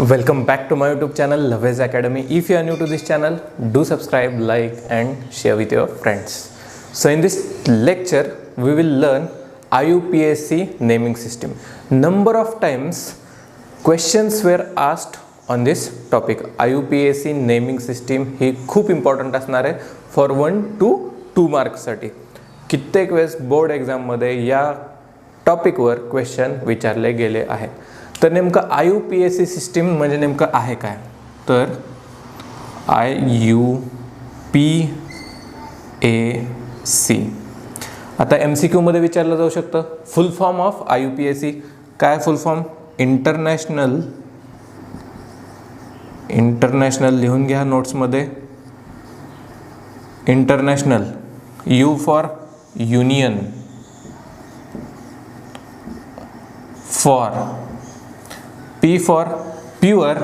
Welcome back to my YouTube channel Lavez Academy. If you are new to this channel, do subscribe, like and share with your friends. So in this lecture we will learn IUPAC naming system. Number of times questions were asked on this topic. IUPAC naming system ही खूप important असणार आहे for 1 to 2 मार्क्ससाठी. कित्येक वेळेस board एक्झाममध्ये या टॉपिकवर question विचारले गेले आहेत. तर नेमकं IUPAC सिस्टीम म्हणजे नेमकं आहे काय? तर IUPAC आता MCQ मध्ये विचारलं जाऊ शकतं. फुल फॉर्म ऑफ IUPAC काय? फुल फॉर्म इंटरनॅशनल लिहून घ्या नोट्समध्ये. International, U for union, for P for pure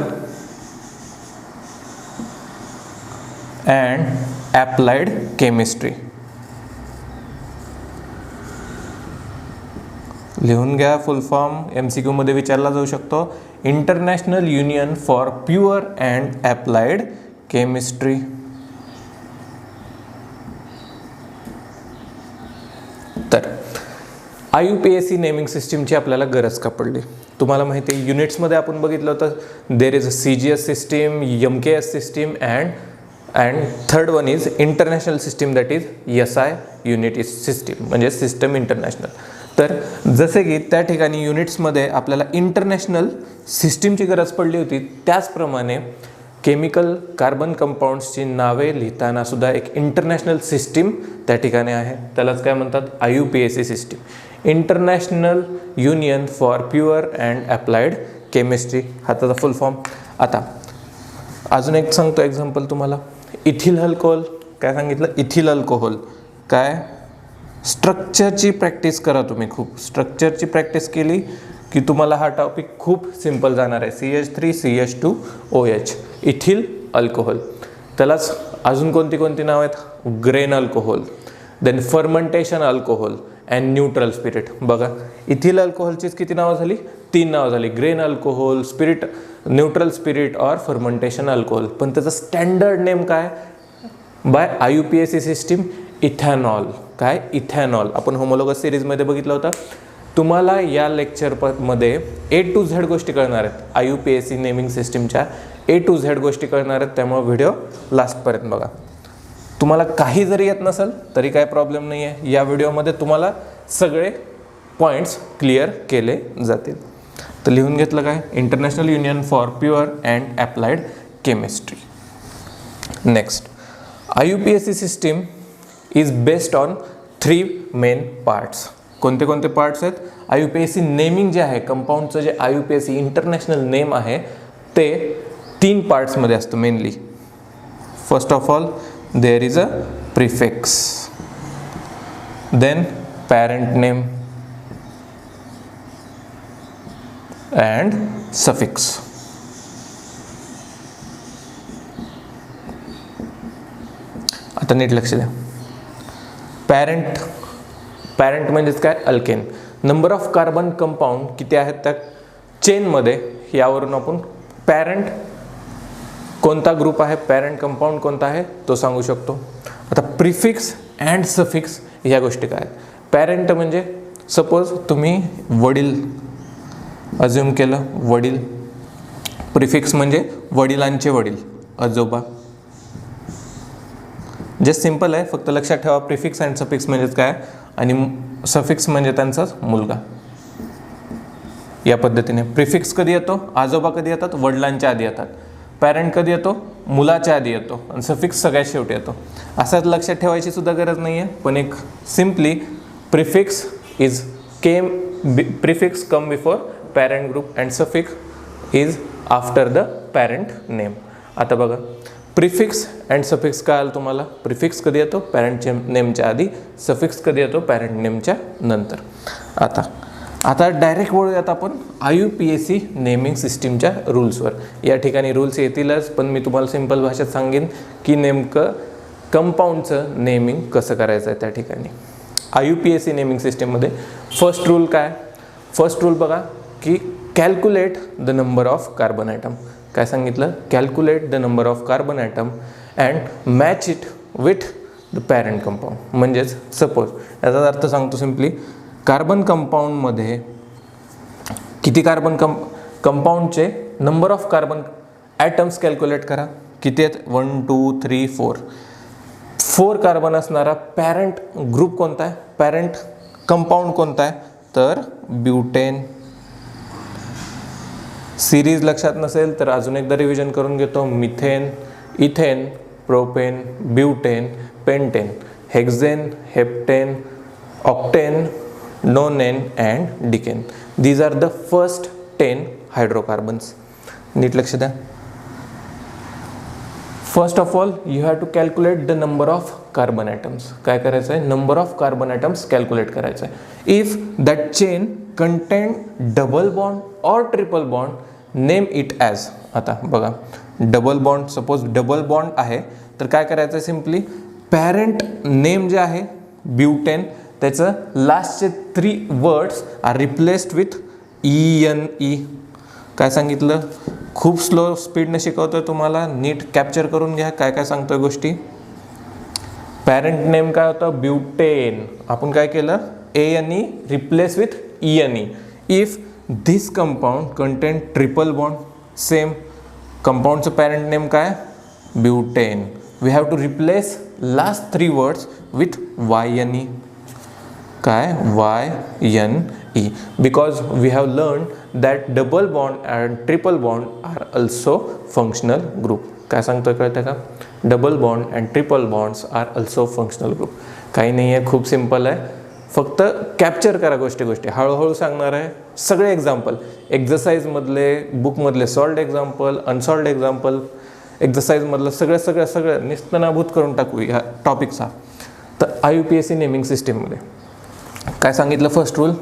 and applied chemistry. लिहून घ्या फुल फॉर्म, MCQ मध्ये विचारला जाऊ शकतो. International union for pure and applied chemistry. तर IUPAC नेमिंग सिस्टीमची आपल्याला गरज का पडली? तुम्हाला माहिती आहे युनिट्समध्ये आपण बघितलं होतं. There is a CGS system, MKS system and third one is international system, that is SI unit system म्हणजे सिस्टम इंटरनॅशनल. तर जसे की त्या ठिकाणी युनिट्समध्ये आपल्याला इंटरनॅशनल सिस्टीमची गरज पडली होती, त्याचप्रमाणे केमिकल कार्बन कंपाऊंड्सची नावे लिहिताना सुद्धा एक इंटरनॅशनल सिस्टीम त्या ठिकाणी आहे. त्यालाच काय म्हणतात? IUPAC system, international union for pure and applied chemistry हा त्याचा फुल फॉर्म. आता अजून एक सांगतो एक्झाम्पल तुम्हाला. इथिल अल्कोहोल काय सांगितलं? इथिल अल्कोहोल काय? स्ट्रक्चरची प्रॅक्टिस करा तुम्ही. खूप स्ट्रक्चरची प्रॅक्टिस केली की तुम्हाला हा टॉपिक खूप सिंपल जाणार आहे. CH3CH2OH ethyl alcohol. त्यालाच अजून कोणती नाव आहेत? Grain alcohol, then fermentation alcohol and neutral spirit. बघा इथिल अल्कोहोलचीच किती नावं झाली? 3 नावं झाली. Grain alcohol, spirit, neutral spirit और फर्मेंटेशन अल्कोहोल. पण त्याचं स्टँडर्ड नेम काय बाय IUPAC सिस्टीम? इथॅनॉल. काय? इथॅनॉल. आपण होमोलॉगस सिरीजमध्ये बघितलं होतं. तुम्हाला या लेक्चरमध्ये A to Z गोष्टी कळणार आहेत. IUPAC नेमिंग सिस्टीमच्या A to Z गोष्टी कळणार आहेत, त्यामुळे व्हिडिओ लास्टपर्यंत बघा. तुम्हाला काही जरी येत नसेल तरी काय प्रॉब्लेम नाही आहे. या व्हिडिओमध्ये तुम्हाला सगळे पॉईंट्स क्लिअर केले जातील. तर लिहून घेतलं काय? International union for pure and applied chemistry. Next, IUPAC system is based on 3 main parts. कोणते कोणते पार्ट्स आहेत? IUPAC नेमिंग जे आहे, कंपाऊंडचं जे IUPAC इंटरनॅशनल नेम आहे ते 3 पार्ट्समध्ये असतं mainly. First of all there is a prefix, then parent name and suffix. आता नीट लक्ष द्या. पॅरेंट म्हणजेच काय? Alkane. Number of carbon compound किती आहेत त्या चेनमध्ये, यावरून आपण पॅरेंट कोणता ग्रुप आहे, पॅरेंट कंपाऊंड कोणता आहे तो सांगू शकतो. आता प्रिफिक्स अँड सफिक्स ह्या गोष्टी काय आहेत? पॅरेंट म्हणजे सपोज तुम्ही वडील अज्युम केलं, वडील. प्रिफिक्स म्हणजे वडिलांचे वडील, आजोबा. जस्ट सिम्पल आहे, फक्त लक्षात ठेवा प्रिफिक्स अँड सफिक्स म्हणजेच काय आणि सफिक्स म्हणजे त्यांचाच मुलगा. या पद्धतीने प्रिफिक्स कधी येतो? आजोबा कधी येतात? वडिलांच्या आधी येतात. पॅरेंट कधी येतो? मुलाच्या आधी येतो. आणि सफिक्स सगळ्यात शेवटी येतो. असंच लक्षात ठेवायची सुद्धा गरज नाही आहे, पण एक simply prefix prefix come before parent group and suffix is after the parent name. आता बघा प्रिफिक्स अँड सफिक्स काय आलं तुम्हाला? प्रिफिक्स कधी येतो? पॅरेंटच्या नेमच्या आधी. सफिक्स कधी येतो? पॅरेंट नेमच्या नंतर. आता डायरेक्ट वळूयात आपण IUPAC नेमिंग सिस्टीमच्या रूल्सवर. या ठिकाणी रूल्स येतीलच, पण मी तुम्हाला सिंपल भाषेत सांगेन की नेमकं कंपाऊंडचं नेमिंग कसं करायचं आहे त्या ठिकाणी. IUPAC नेमिंग सिस्टीममध्ये फर्स्ट रूल काय? फर्स्ट रूल बघा की calculate the number of carbon atom. काय सांगितलं? Calculate the number of carbon atom and match it with the parent compound. म्हणजेच सपोज याचा अर्थ सांगतो सिम्पली, कार्बन कंपाऊंडमध्ये किती कार्बन कंपाऊंडचे number of carbon atoms calculate करा. किती आहेत? 1 2 3 4 कार्बन असणारा पॅरेंट ग्रुप कोणता आहे? पॅरेंट कंपाऊंड कोणता आहे? तर ब्युटेन. सिरीज लक्षात नसेल तर अजून एकदा रिव्हिजन करून घेतो. Methane, ethane, propane, butane, pentane, hexane, heptane, octane, nonane and decane. These are the first 10 hydrocarbons. नीट लक्ष द्या. First of all you have to calculate the number of carbon atoms. काय करायचं आहे? Number of carbon atoms calculate करायचं आहे. If that chain contain double bond or triple bond name it as. आता बघा, double bond, suppose double bond आहे तर काय करायचं आहे? सिम्पली पॅरेंट नेम जे आहे ब्युटेन, त्याचं लास्टचे 3 words are replaced with ENE. काय सांगितलं? खूप स्लो स्पीडने शिकवतोय तुम्हाला, नीट कॅप्चर करून घ्या काय काय सांगतोय गोष्टी. पॅरेंट नेम काय होतं? ब्युटेन. आपण काय केलं? ANE replace with ENE. If this compound contain triple bond, same कंपाऊंडचं पॅरेंट नेम काय? Butane. We have to replace last 3 words with YNE. काय? YNE. Because we have learn that double bond and triple bond are also functional group. काय सांगतोय कळतं का? Double bond and triple bonds are also functional group. काही नाही आहे, खूप simple आहे. फक्त कॅप्चर करा गोष्टी हळूहळू सांगणार आहे. सगळे एक्झाम्पल, एक्झरसाईजमधले, बुकमधले सॉल्ड एक्झाम्पल, अनसॉल्ड एक्झाम्पल, एक्झरसाईजमधलं सगळं निस्तनाभूत करून टाकू ह्या टॉपिकचा. तर IUPAC नेमिंग सिस्टीममध्ये काय सांगितलं? First rule,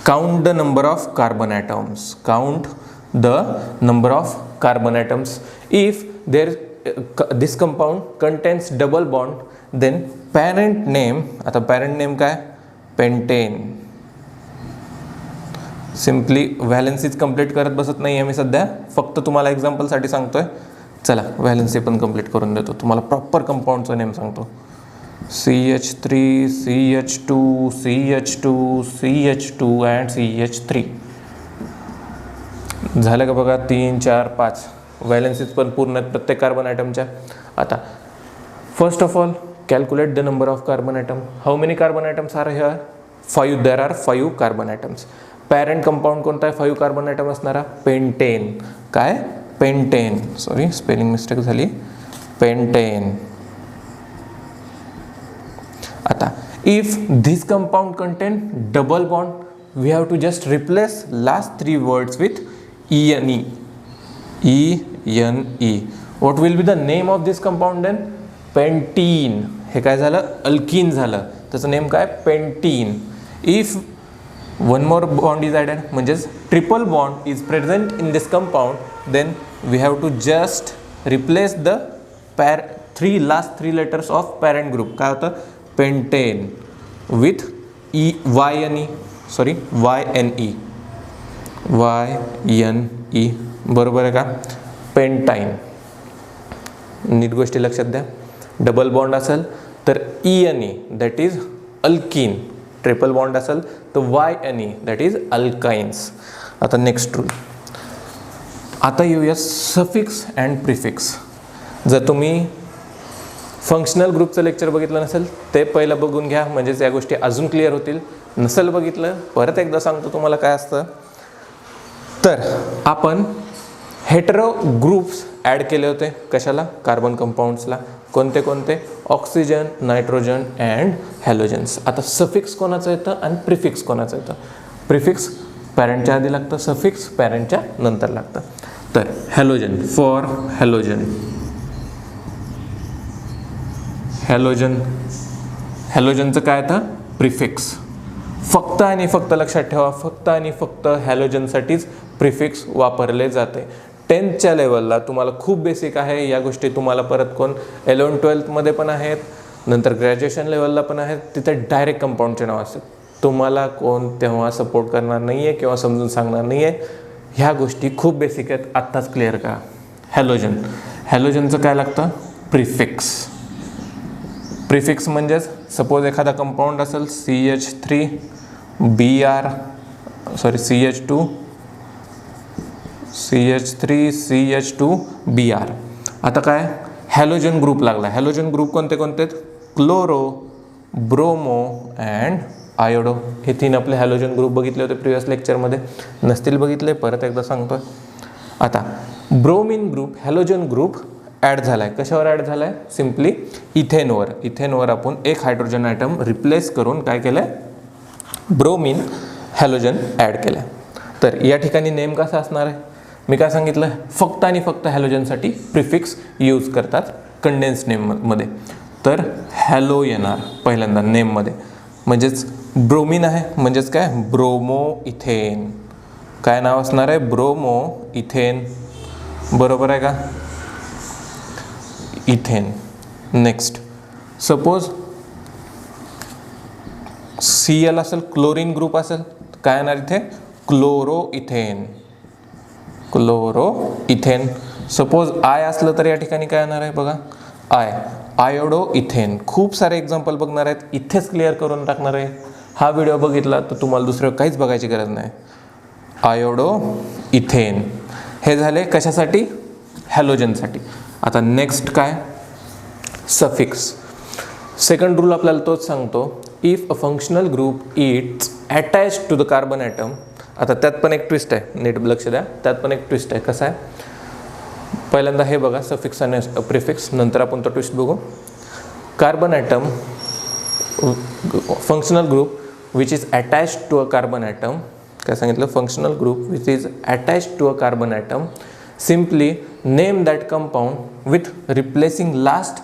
count the number of carbon atoms. Count the number of carbon atoms. If this compound contains double bond then parent name. आता पॅरेंट नेम काय? पेंटेन. सिम्पली व्हॅलेन्सीज कंप्लीट करत बसत नाही आहे मी सध्या, फक्त तुम्हाला एक्झाम्पलसाठी सांगतोय. चला व्हॅलेन्सी पण कंप्लीट करून देतो, तुम्हाला प्रॉपर कंपाऊंडचं नेम सांगतो. CH3, CH2, CH2, CH2 and CH3. झालं का बघा? 3 4 5 व्हॅलेन्सीज पण पूर्ण आहेत प्रत्येक कार्बन ॲटमच्या. आता first of all calculate the number of carbon atom. How many carbon atoms are here? 5. There are 5 carbon atoms. Parent compound कोणता आहे 5 कार्बन ॲटम असणारा? पेंटेन. काय? पेंटेन. सॉरी स्पेलिंग मिस्टेक झाली. पेंटेन. आता if this compound contain double bond we have to just replace last 3 words with ENE. ENE. What will be the name of this compound then? Pentene. हे काय झालं? Alkene झालं. त्याचं name काय? Pentene. If one more bond is added, म्हणजेच triple bond is present in this compound, then we have to just replace the last 3 letters of parent group. काय होतं? Pentane with YNE. Sorry YNE. YNE. बरोबर आहे का? पेंटाईन. नीट गोष्टी लक्षात द्या. Double bond असेल तर ENE that is alkyne. Triple bond असेल तर YNE दॅट इज अल्काइन्स. आता नेक्स्ट रूल. आता येऊया सफिक्स अँड प्रिफिक्स. जर तुम्ही फंक्शनल ग्रुपचं लेक्चर बघितलं नसेल ते पहिलं बघून घ्या, म्हणजेच या गोष्टी अजून क्लिअर होतील. नसेल बघितलं परत एकदा सांगतो तुम्हाला काय असतं. तर आपण हेटेरो ग्रुप्स ॲड केले होते. कशाला? कार्बन कंपाऊंड्सला. कोणते कोणते? Oxygen, nitrogen and halogens. आता सफिक्स कोणाचं येतं आणि प्रिफिक्स कोणाचं येतं? प्रिफिक्स पॅरेंटच्या आधी लागतं, सफिक्स पॅरेंटच्या नंतर लागतं. तर हॅलोजन, फॉर हॅलोजन. हॅलोजनचं काय येतं? प्रिफिक्स. फक्त आणि फक्त लक्षात ठेवा, फक्त आणि फक्त हॅलोजनसाठीच प्रिफिक्स वापरले जाते. 10th लेवलला तुम्हाला खूप बेसिक आहे या गोष्टी. तुम्हाला परत 11th-12th मध्ये पण आहेत, नंतर ग्रॅज्युएशन लेवलला पण आहेत. तिथे डायरेक्ट कंपाऊंडचे नाव असतात. तुम्हाला कोण तेव्हा सपोर्ट करणार नाही आहे किंवा समजून सांगणार नाही आहे. ह्या गोष्टी खूप बेसिक आहेत, आत्ताच क्लिअर करा. हॅलोजन, हॅलोजनचं काय लागतं? प्रिफिक्स. प्रिफिक्स म्हणजेच सपोज एखादा कंपाऊंड असेल CH3 Br CH2 CH3 Br. आता काय हॅलोजन ग्रुप लागला. हॅलोजन ग्रुप कोणते कोणते? Chloro, bromo and iodo. हे 3 आपले हॅलोजन ग्रुप बघितले होते प्रिव्हियस लेक्चरमध्ये. नसतील बघितले परत एकदा सांगतो. आता bromine group, halogen group add झाला आहे. कशावर ॲड झाला आहे? सिम्पली इथेनवर. इथेनवर आपण एक हायड्रोजन ॲटम रिप्लेस करून काय केलं आहे? ब्रोमिन हॅलोजन ॲड केलं आहे. तर या ठिकाणी नेम कसा असणार आहे? मी काय सांगितलं? फक्त आणि फक्त हॅलोजनसाठी प्रिफिक्स यूज करतात कंडेन्स नेममध्ये. तर हॅलो येणार पहिल्यांदा नेममध्ये. म्हणजेच ब्रोमिन आहे म्हणजेच काय? Bromo ethane. काय नाव असणार आहे? Bromo ethane. बरोबर आहे का? इथेन. नेक्स्ट सपोज Cl असेल, क्लोरीन ग्रुप असेल, काय येणार इथे? Chloro ethane. Chloro ethane. Suppose I असलं तर या ठिकाणी काय येणार आहे बघा? Iodo ethane. खूप सारे एक्झाम्पल बघणार आहेत, इथेच क्लिअर करून टाकणार आहे. हा व्हिडिओ बघितला तर तुम्हाला दुसरं काहीच बघायची गरज नाही. Iodo ethane. हे झाले कशासाठी? हॅलोजनसाठी. आता नेक्स्ट काय? सफिक्स. सेकंड रूल आपल्याला तोच सांगतो. If a functional group its attach to the carbon atom. आता त्यात पण एक ट्विस्ट आहे, नीट लक्ष द्या. त्यात पण एक ट्विस्ट आहे. कसं आहे? पहिल्यांदा हे बघा सफिक्स आणि प्रिफिक्स, नंतर आपण तो ट्विस्ट बघू. Carbon atom, functional group which is attach to a carbon atom. काय सांगितलं? Functional group which is attach to a carbon atom. Simply name that compound with replacing last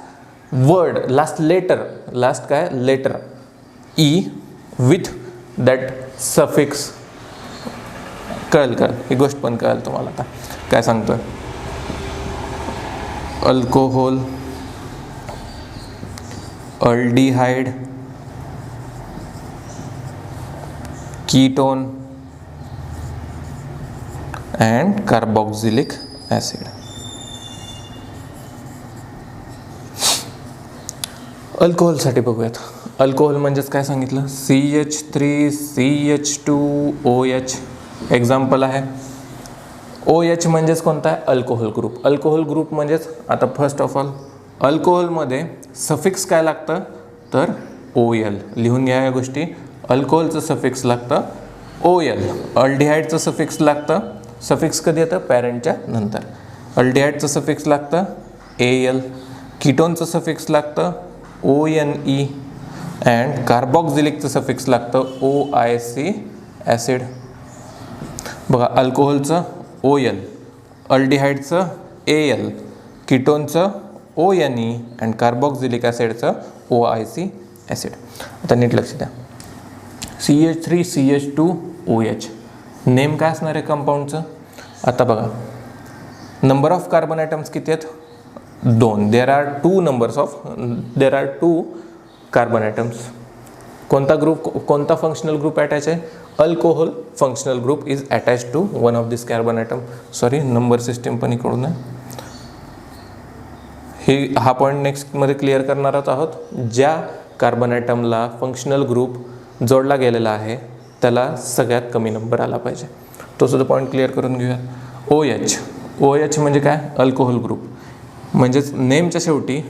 word, last letter, last काय? Letter E with that suffix. कळेल. ही गोष्ट पण कळेल तुम्हाला. आता काय सांगतोय? Alcohol, aldehyde, ketone and carboxylic acid. अल्कोहोलसाठी बघूयात. अल्कोहोल म्हणजेच काय सांगितलं? CH3 CH2OH. एक्झाम्पल आहे. OH म्हणजेच कोणता आहे? Alcohol group. अल्कोहोल ग्रुप म्हणजेच आता फर्स्ट ऑफ ऑल अल्कोहोलमध्ये सफिक्स काय लागतं? तर OL. लिहून घ्या या गोष्टी. अल्कोहोलचं सफिक्स लागतं OL. अल्डिहाइडचं सफिक्स लागतं, सफिक्स कधी येतं? पॅरेंटच्या नंतर. अल्डिहाइडचं सफिक्स लागतं AL. कीटोनचं सफिक्स लागतं ONE अँड कार्बोक्सिलिकचं सफिक्स लागतं OIC ॲसिड. बघा अल्कोहोलचं OL, अल्डिहाइडचं AL, कीटोनचं ONE अँड कार्बोक्सिलिक ॲसिडचं OIC ॲसिड. आता नीट लक्ष द्या. CH3 CH2OH नेम काय असणार आहे कंपाऊंडचं? आता बघा नंबर ऑफ कार्बन ॲटम्स किती आहेत? 2. There are two carbon atoms. कोणता ग्रुप, कोणता फंक्शनल ग्रुप अटॅच आहे? Alcohol functional group is attach to one of this carbon atom. Sorry, number system पण इकडून आहे. हा पॉईंट नेक्स्टमध्ये क्लिअर करणार आहोत. ज्या कार्बन ॲटमला फंक्शनल ग्रुप जोडला गेलेला आहे त्याला सगळ्यात कमी नंबर आला पाहिजे. तो सुद्धा पॉईंट क्लिअर करून घेऊया. OH म्हणजे काय? Alcohol group. म्हणजेच नेमच्या शेवटी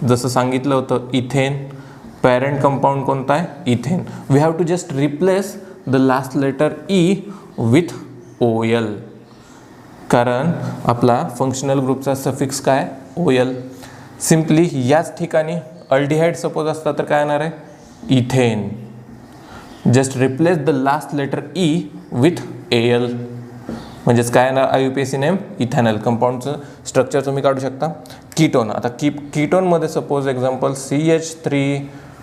जसं सांगितलं होतं इथेन, पॅरेंट कंपाऊंड कोणता आहे? Ethane. We have to just replace the last letter E with OL. कारण आपला फंक्शनल ग्रुपचा सफिक्स काय? OL. सिम्पली याच ठिकाणी अल्डिहाइड सपोज असता तर काय येणार आहे? Ethane. Just replace the last letter E with AL. म्हणजेच काय येणार? IUPAC name ethanol. कंपाऊंडचं स्ट्रक्चर तुम्ही काढू शकता. कीटोन. आता कीटोनमध्ये suppose example CH3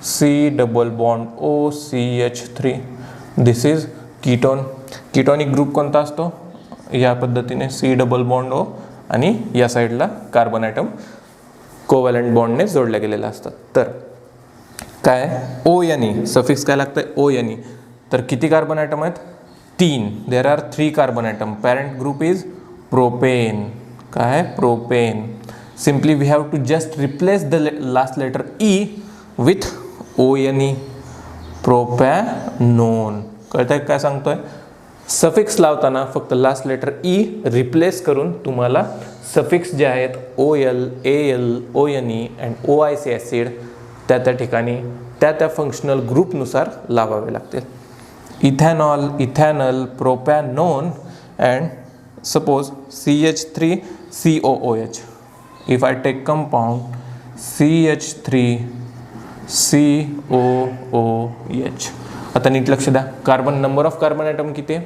COO this is ketone. Ketonic group कोणता असतो? या पद्धतीने COO आणि या साईडला कार्बन ॲटम कोव्हॅलंट बॉन्डने जोडल्या गेलेला असतात. तर काय? ONE. सफिक्स काय लागतं? ONE. तर किती कार्बन ॲटम आहेत? 3. There are 3 carbon atom. Parent group is propane. काय? Propane. Simply we have to just replace the last letter E with ONE, propanone. कळतंय काय सांगतोय? सफिक्स लावताना फक्त लास्ट लेटर ई रिप्लेस करून तुम्हाला सफिक्स जे आहेत OL, AL, ONE and OIC acid त्या ठिकाणी त्या फंक्शनल ग्रुपनुसार लावावे लागतील. Ethanol, ethanal, propanone and suppose CH3COOH. If I take compound CH3COOH. आता नीट लक्ष द्या. Carbon number of carbon atom किती आहे?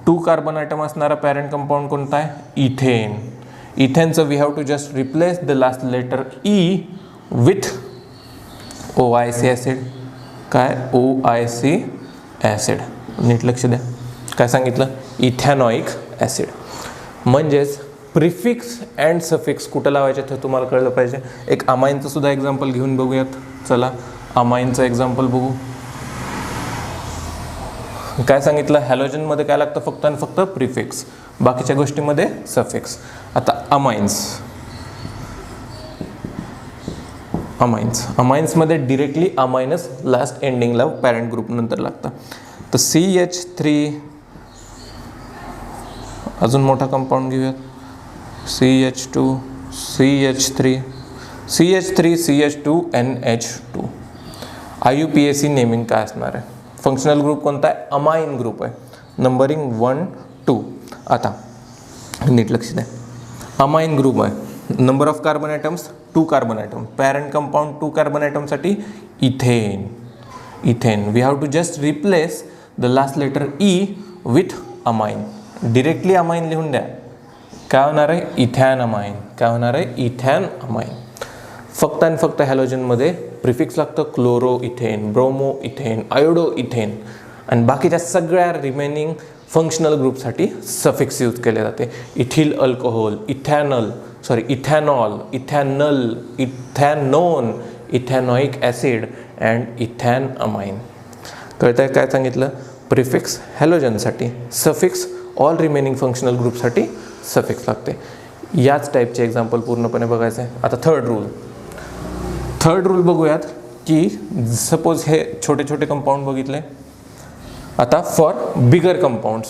2 कार्बन ॲटम असणारा पॅरेंट कंपाऊंड कोणता आहे? इथेन. इथेनचं we have to just replace the last letter E with OIC acid. काय? OIC acid. नीट लक्ष द्या. काय सांगितलं? Ethanoic acid. म्हणजेच प्रिफिक्स अँड सफिक्स कुठं लावायचे ते तुम्हाला कळलं पाहिजे. एक अमाईनचं सुद्धा एक्झाम्पल घेऊन बघूयात. चला अमाईनचं एक्झाम्पल बघू. काय सांगितलं? हॅलोजनमध्ये काय लागतं? फक्त आणि फक्त प्रिफिक्स, बाकीच्या गोष्टीमध्ये सफिक्स. आता अमाइन्समध्ये डिरेक्टली अमायनस लास्ट एंडिंगला पॅरेंट ग्रुप नंतर लागतं. तर CH3, अजून मोठा कंपाऊंड घेऊयात. CH2, CH3, CH2NH2. IUPAC naming काय असणार आहे? फंक्शनल ग्रुप कोणता आहे? अमाइन ग्रुप आहे. नंबरिंग 1, 2. आता नीट लक्ष द्या. अमाइन ग्रुप आहे. Number of carbon atoms 2 carbon atom. Parent compound 2 carbon ॲटमसाठी ethane. We have to just replace the last letter E with amine. Directly amine लिहून द्या. काय होणार आहे? Ethanamine. काय होणार आहे? Ethanamine. फक्त आणि फक्त हॅलोजनमध्ये प्रिफिक्स लागतं. Chloroethane, bromoethane, iodoethane आणि बाकीच्या सगळ्या रिमेनिंग फंक्शनल ग्रुपसाठी सफिक्स यूज केले जाते. Ethyl alcohol, ethanol, ethanone, ethanoic acid and ethanamine. कळतं आहे काय सांगितलं? प्रिफिक्स हॅलोजनसाठी, सफिक्स ऑल रिमेनिंग फंक्शनल ग्रुपसाठी सफिक्स लागते. याच टाईपचे एक्झाम्पल पूर्णपणे बघायचं आहे. आता थर्ड रूल बघूयात की सपोज हे छोटे छोटे कंपाऊंड बघितले. आता for bigger compounds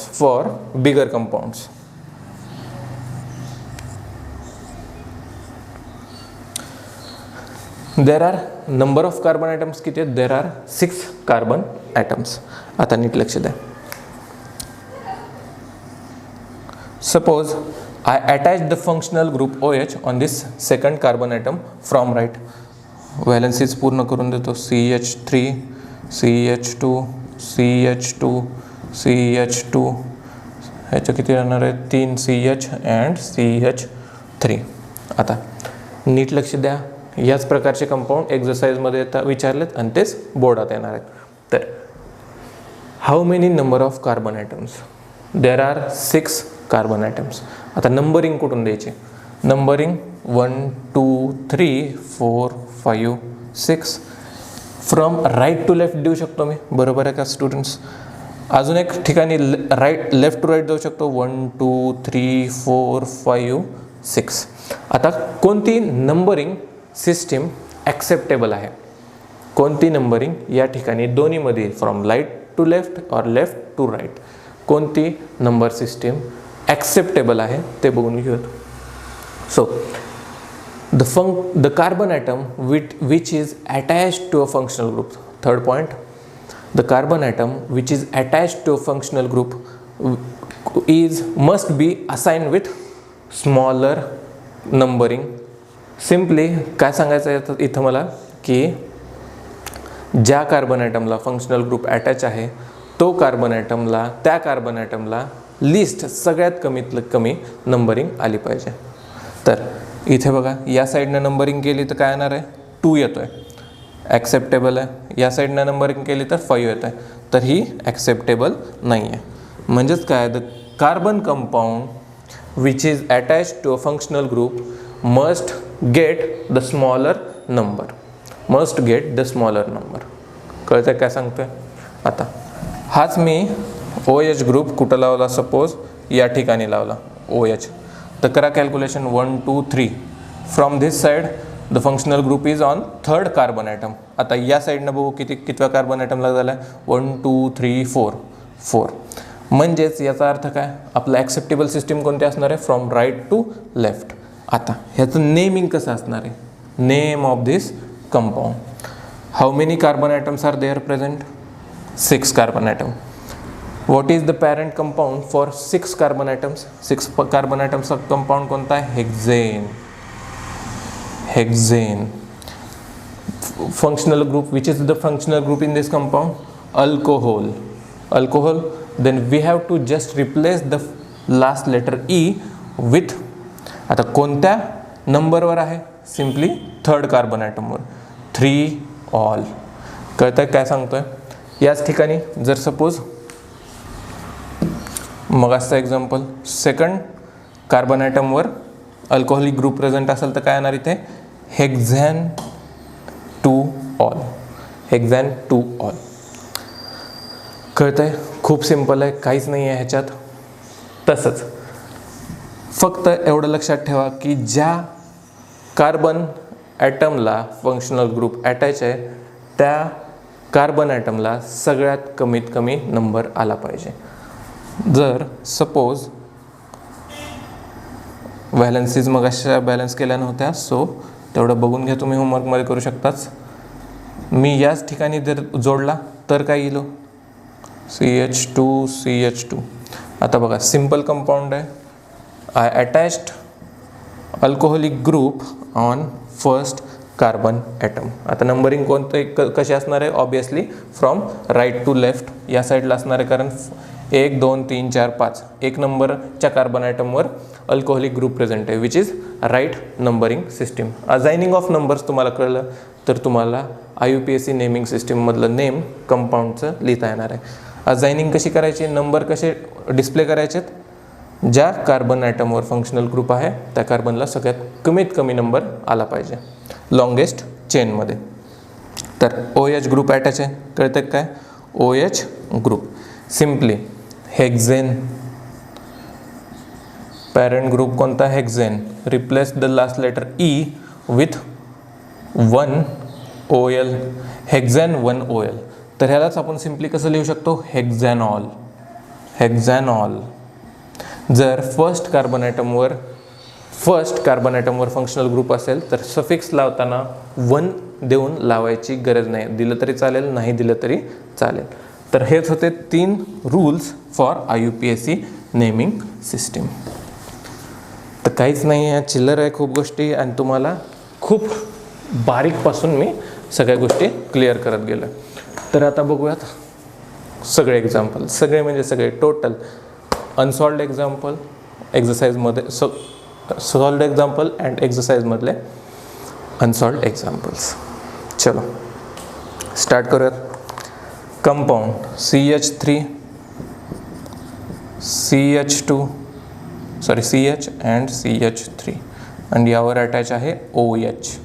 there are number of carbon atoms किती आहेत? There are 6 carbon atoms. आता नीट लक्ष द्या. Suppose I attach the functional group OH on this second carbon atom from right. व्हॅलेन्सीज पूर्ण करून देतो. CH3, CH2, CH2, CH2. ह्याच्या किती राहणार आहे? 3 CH अँड CH3. आता नीट लक्ष द्या. याच प्रकारचे कंपाऊंड एक्झरसाइजमध्ये विचारलेत आणि तेच बोर्डात येणार आहेत. तर how many number of carbon atoms? There are 6 carbon atoms. आता नंबरिंग कुठून द्यायचे? Numbering 1, 2, 3, 4, 5, 6 from right to left देऊ शकतो मी. बरोबर आहे का स्टुडंट्स? अजून एक ठिकाणी लेफ्ट टू राईट देऊ शकतो. 1, 2, 3, 4, 5, 6. आता कोणती नंबरिंग सिस्टीम ॲक्सेप्टेबल आहे? कोणती नंबरिंग या ठिकाणी दोन्हीमध्ये फ्रॉम राईट टू लेफ्ट और लेफ्ट टू राईट कोणती नंबर सिस्टीम ॲक्सेप्टेबल आहे ते बघून घेऊयात. So the carbon atom which is attached to a functional group. Third point, the carbon atom which is attached to a functional group must be assigned with smaller numbering. Simply काय सांगायचं आहे इथं मला की ज्या कार्बन ॲटमला functional group attach आहे तो कार्बन ॲटमला त्या कार्बन ॲटमला लिस्ट सगळ्यात कमीत कमी नंबरिंग आली पाहिजे. तर इथे बघा या साईडनं नंबरिंग केली तर काय येणार आहे? 2 येतो आहे, ॲक्सेप्टेबल आहे. या साईडनं नंबरिंग केली तर 5 येतं आहे, तर ही ॲक्सेप्टेबल नाही आहे. म्हणजेच काय? The carbon compound which is attach to a functional group must get the smaller number. कळतं काय सांगतोय? आता हाच मी OH ग्रुप कुठं लावला, सपोज या ठिकाणी लावला OH, तर करा calculation 1 2 3. From this side the functional group is on third carbon atom. आता या साईडनं बघू कितव्या कार्बन ॲटमला झाला आहे, 1 2 3 4. म्हणजेच याचा अर्थ काय, आपलं ॲक्सेप्टेबल सिस्टीम कोणती असणार आहे, फ्रॉम राईट टू लेफ्ट. आता ह्याचं नेमिंग कसं असणार आहे, name of this compound. How many carbon atoms are there present, 6 carbon atom. What is the parent compound for 6 carbon atoms, 6 carbon ॲटम्सचा कंपाऊंड कोणता आहे, हेक्झेन. functional group, which is the functional group in this compound, alcohol. Then we have to just replace the last letter E with, आता कोणत्या नंबरवर आहे, simply third carbon ॲटमवर, 3 ol. कळतंय काय सांगतोय. याच ठिकाणी जर सपोज मग असं एक्झाम्पल, सेकंड कार्बन ॲटमवर अल्कोहोलिक ग्रुप प्रेझेंट असेल तर काय येणार इथे, हेक्झॅन 2 ऑल. कळतंय, खूप सिम्पल आहे, काहीच नाही आहे ह्याच्यात. तसंच फक्त एवढं लक्षात ठेवा की ज्या कार्बन ॲटमला फंक्शनल ग्रुप अटॅच आहे त्या कार्बन ॲटमला सगळ्यात कमीत कमी नंबर आला पाहिजे. जर सपोज व्हॅलन्सीज मग अशा बॅलन्स केल्या नव्हत्या, सो तेवढं बघून घ्या तुम्ही, होमवर्कमध्ये करू शकताच. मी याच ठिकाणी जर जोडला तर काय येईल, CH2. आता बघा सिम्पल कंपाऊंड आहे, I attached alcoholic group on first carbon atom. आता नंबरिंग कोणते कसे असणार आहे, obviously from right to left या साईडला असणार आहे, कारण 1 2 3 4 5 1 नंबरच्या कार्बन ॲटमवर अल्कोहोलिक ग्रुप प्रेझेंट आहे, which is right numbering system. Assigning of numbers तुम्हाला कळलं तर तुम्हाला IUPAC नेमिंग सिस्टीममधलं नेम कंपाऊंडचं लिहिता येणार आहे. असाइनिंग कशी करायची, नंबर कसे डिस्प्ले करायचेत, ज्या कार्बन ॲटमवर फंक्शनल ग्रुप आहे त्या कार्बनला सगळ्यात कमीत कमी नंबर आला पाहिजे लॉंगेस्ट चेनमध्ये. तर OH ग्रुप अटॅच आहे, कळतं काय, OH group. Simply hexane, parent group कोणता, hexane. Replace the last letter E with 1 OL, hexan 1 OL. तर ह्यालाच आपण सिम्पली कसं लिहू शकतो, हेक्झॅनॉल. जर फर्स्ट कार्बन ॲटमवर फंक्शनल ग्रुप असेल तर सफिक्स लावताना 1 देऊन लावायची गरज नाही, दिलं तरी चालेल, नाही दिलं तरी चालेल. तर हेच होते 3 rules for IUPAC naming system. तर काहीच नाही आहे, चिल्लर आहे खूप गोष्टी, आणि तुम्हाला खूप बारीकपासून मी सगळ्या गोष्टी क्लिअर करत गेलो. तर आता बघूयात सगळे एक्झाम्पल, सगळे म्हणजे सगळे टोटल अनसॉल्व्ड एक्झाम्पल, एक्झरसाइजमध्ये सॉल्व्ड एक्झाम्पल अँड एक्झरसाइजमधले अनसॉल्व्ड एक्झाम्पल्स. चलो स्टार्ट करूयात. Compound CH3, CH and CH3 आणि यावर अटॅच आहे OH.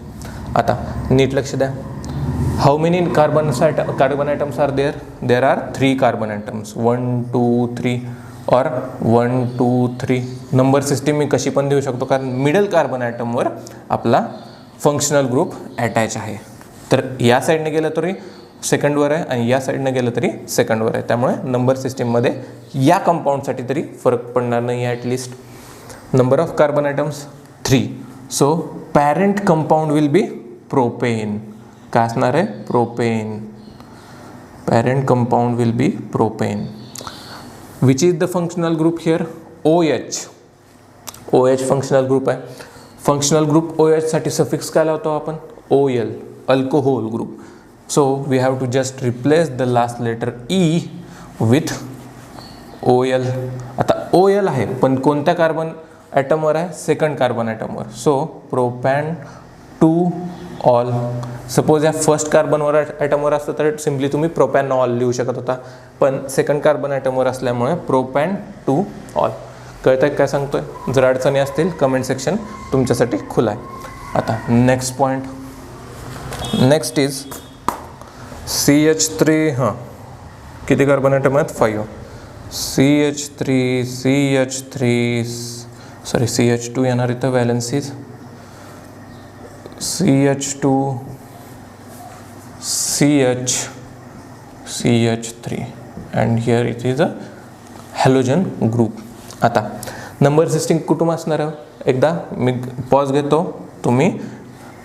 आता नीट लक्ष द्या. How many carbon atoms are there, there are 3 carbon atoms, 1 2 3 और 1 2 3. नंबर सिस्टीम मी कशी पण देऊ शकतो, कारण मिडल कार्बन ॲटमवर आपला फंक्शनल ग्रुप अटॅच आहे. तर या साईडने गेलं तरी सेकंडवर आहे आणि या साईडने गेलं तरी सेकंडवर आहे, त्यामुळे नंबर सिस्टीममध्ये या कंपाऊंडसाठी तरी फरक पडणार नाही आहे. At least number of carbon atoms 3. So parent compound will be propane. काय असणार आहे, propane. Parent compound will be propane. Which is the functional group here, OH functional group आहे. फंक्शनल ग्रुप OH साठी सफिक्स काय लावतो आपण, OL, alcohol group. So we have to just replace the last letter E with OL. आता OL आहे पण कोणत्या carbon ॲटमवर आहे, सेकंड कार्बन ॲटमवर. So propane 2 all. सपोज या फर्स्ट कार्बनवर ॲटमवर असतं तर सिम्पली तुम्ही प्रोपॅनॉल लिहू शकत होता, पण सेकंड कार्बन ॲटमवर असल्यामुळे प्रोपॅन 2 ऑल. कळतं आहे काय सांगतोय. जर अडचणी असतील कमेंट सेक्शन तुमच्यासाठी खुला आहे. आता next point, next is CH3. किती कार्बन ॲटम आहेत? 5. CH2 येणार इथं व्हॅलेन्सीज, CH2 CH3 and here it is a halogen group. आता नंबर सिस्टीम कुठून असणार आहे? एकदा मी पॉज घेतो, तुम्ही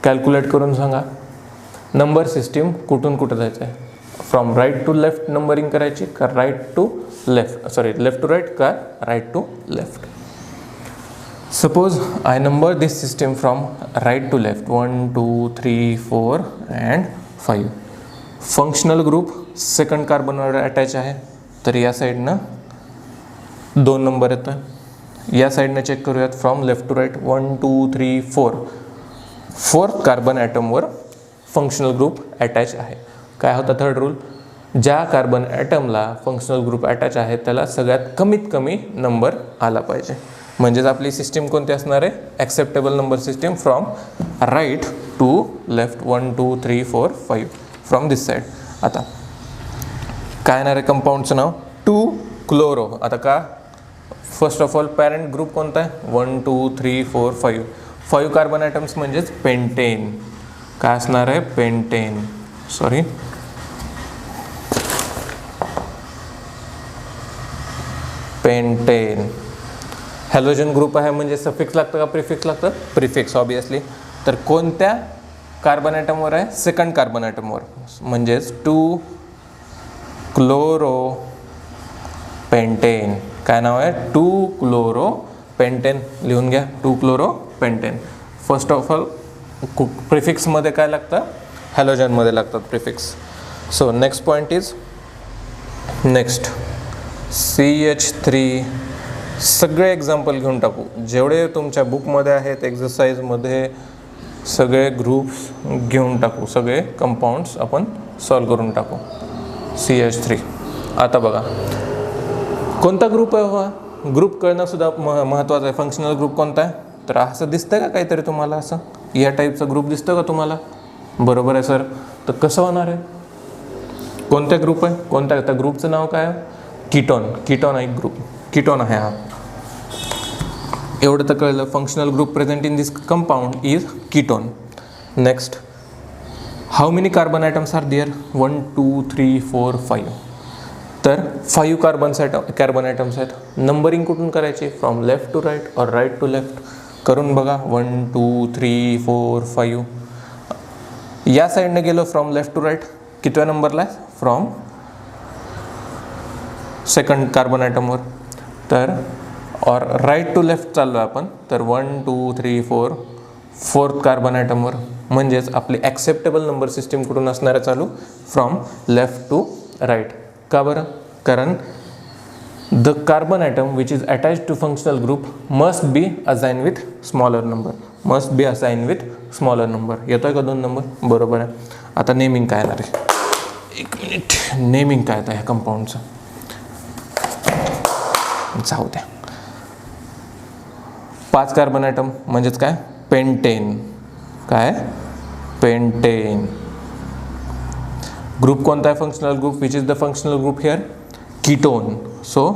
कॅल्क्युलेट करून सांगा. नंबर सिस्टीम कुठून कुठं जायचं आहे? From right to left numbering करायची का लेफ्ट टू राईट का right to left? Suppose I number this system from right to left 1 2 3 4 and 5. Functional group second कार्बनवर अटॅच आहे, तर या साईडनं 2 नंबर येतं. या साईडनं चेक करूयात from left to right 1 2 3 4. 4th carbon ॲटमवर फंक्शनल ग्रुप अटॅच आहे. काय होता थर्ड रूल? ज्या कार्बन ॲटमला फंक्शनल ग्रुप अटॅच आहे त्याला सगळ्यात कमीत कमी नंबर आला पाहिजे. म्हणजेच आपली सिस्टीम कोणती असणार आहे? Acceptable number system from right to left 1 2 3 4 5 from this side. आता काय येणार आहे कंपाऊंडचं नाव? 2 क्लोरो. आता का? First of all parent group कोणता आहे? 1 2 3 4 5. 5 कार्बन ॲटम्स म्हणजेच पेंटेन. काय असणार आहे? पेंटेन. पेंटेन. हॅलोजन ग्रुप आहे म्हणजे सफिक्स लागतं का प्रिफिक्स लागतं? Prefix obviously. तर कोणत्या कार्बन ॲटमवर आहे? सेकंड कार्बन ॲटमवर, म्हणजेच 2 क्लोरो पेंटेन. काय नाव आहे? 2 क्लोरो पेंटेन. लिहून घ्या 2 chloropentane. First of all प्रिफिक्समध्ये काय लागतं? हॅलोजनमध्ये लागतात prefix. So next point is next CH3. सगळे एक्झाम्पल घेऊन टाकू जेवढे तुमच्या बुकमध्ये आहेत, एक्झरसाइजमध्ये सगळे ग्रुप्स घेऊन टाकू, सगळे कंपाऊंड्स आपण सॉल्व करून टाकू. CH3. आता बघा कोणता ग्रुप आहे? हा ग्रुप कळणंसुद्धा महत्त्वाचं आहे. फंक्शनल ग्रुप कोणता आहे? तर असं दिसतं का काहीतरी तुम्हाला? असं या टाईपचा ग्रुप दिसतं का तुम्हाला? बरोबर आहे सर. तर कसं होणार आहे? कोणता ग्रुप आहे? कोणत्या? त्या ग्रुपचं नाव काय आहे? कीटोन. कीटोन आहे ग्रुप. कीटोन आहे हा. एवढं तर कळलं. Functional group present in this compound is ketone. Next, how many carbon atoms are there? 1 2 3 4 5. तर 5 कार्बन ॲटम्स आहेत. नंबरिंग कुठून करायची? फ्रॉम लेफ्ट टू राईट और राईट टू लेफ्ट. करून बघा 1 2 3 4 5. या साईडने गेलो फ्रॉम लेफ्ट टू राईट, कितव्या नंबरला आहे? फ्रॉम सेकंड कार्बन ॲटमवर. तर और राईट टू लेफ्ट चाललो आपण, तर 1 2 3 4 4th कार्बन ॲटमवर. म्हणजेच आपली ॲक्सेप्टेबल नंबर सिस्टीम कुठून असणार आहे चालू? From left to right. का बरं? कारण the carbon atom which is attach to functional group must be assign with smaller number. Must be assign with smaller number. येतो आहे का 2 नंबर? बरोबर आहे. आता नेमिंग काय येणार आहे? 1 मिनिट. नेमिंग काय आहे ह्या कंपाऊंडचं? जाऊ द्या. 5 कार्बन ॲटम म्हणजेच काय? पेंटेन. काय? पेंटेन. ग्रुप कोणता आहे? Functional group. Which is the functional group here? Ketone. So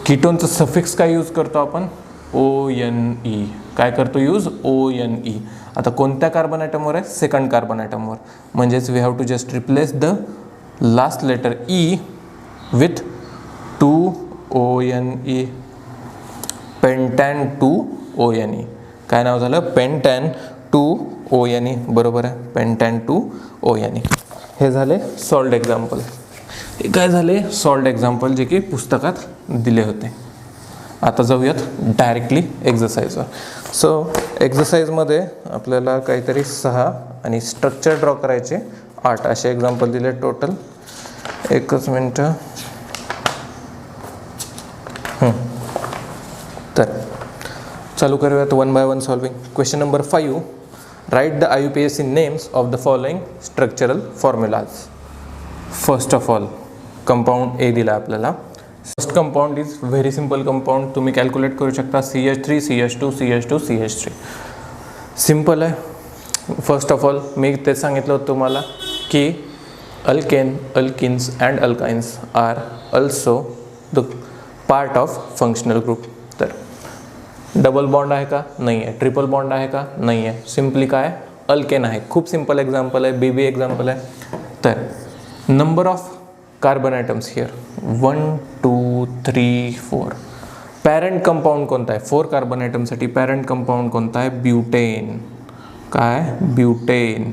कीटोनचं सफिक्स काय यूज करतो आपण? ONE. काय करतो यूज? ONE. आता कोणत्या कार्बन ॲटमवर आहे? सेकंड कार्बन ॲटमवर. म्हणजेच we have to just replace the last letter E with 2 ONE. Pentan 2 ONE. काय नाव झालं? पेंटॅन 2 ONE. बरोबर आहे. पेंटॅन 2 ONE. हे झाले सॉल्ड एक्झाम्पल. हे काय झाले? सॉल्ड एक्झाम्पल जे की पुस्तकात दिले होते. आता जाऊयात डायरेक्टली एक्झरसाइजवर. सो एक्झरसाइजमध्ये आपल्याला काहीतरी 6 आणि स्ट्रक्चर ड्रॉ करायचे 8 असे एक्झाम्पल दिले टोटल. एकच मिनटं. तर चालू करूयात 1 by 1 solving. Question number 5. Write the IUPAC names of the following structural formulas. First of all compound A दिला आपल्याला. First compound is very simple compound. तुम्ही कॅल्क्युलेट करू शकता. CH3 CH2 CH2 CH3. Simple आहे. फर्स्ट ऑफ ऑल मी ते सांगितलं होतं तुम्हाला की alkane, alkenes and alkynes are also the part of functional group. तर डबल बॉन्ड आहे का? नाही आहे. ट्रिपल बॉन्ड आहे का? नाही आहे. सिम्पली काय? अल्केन आहे. खूप सिम्पल एक्झाम्पल आहे, बेबी एक्झाम्पल आहे. तर number of carbon atoms here 1 2 3 4. Parent compound कोणता आहे? 4 कार्बन ॲटमसाठी पॅरेंट कंपाऊंड कोणता आहे? ब्युटेन. काय? ब्युटेन.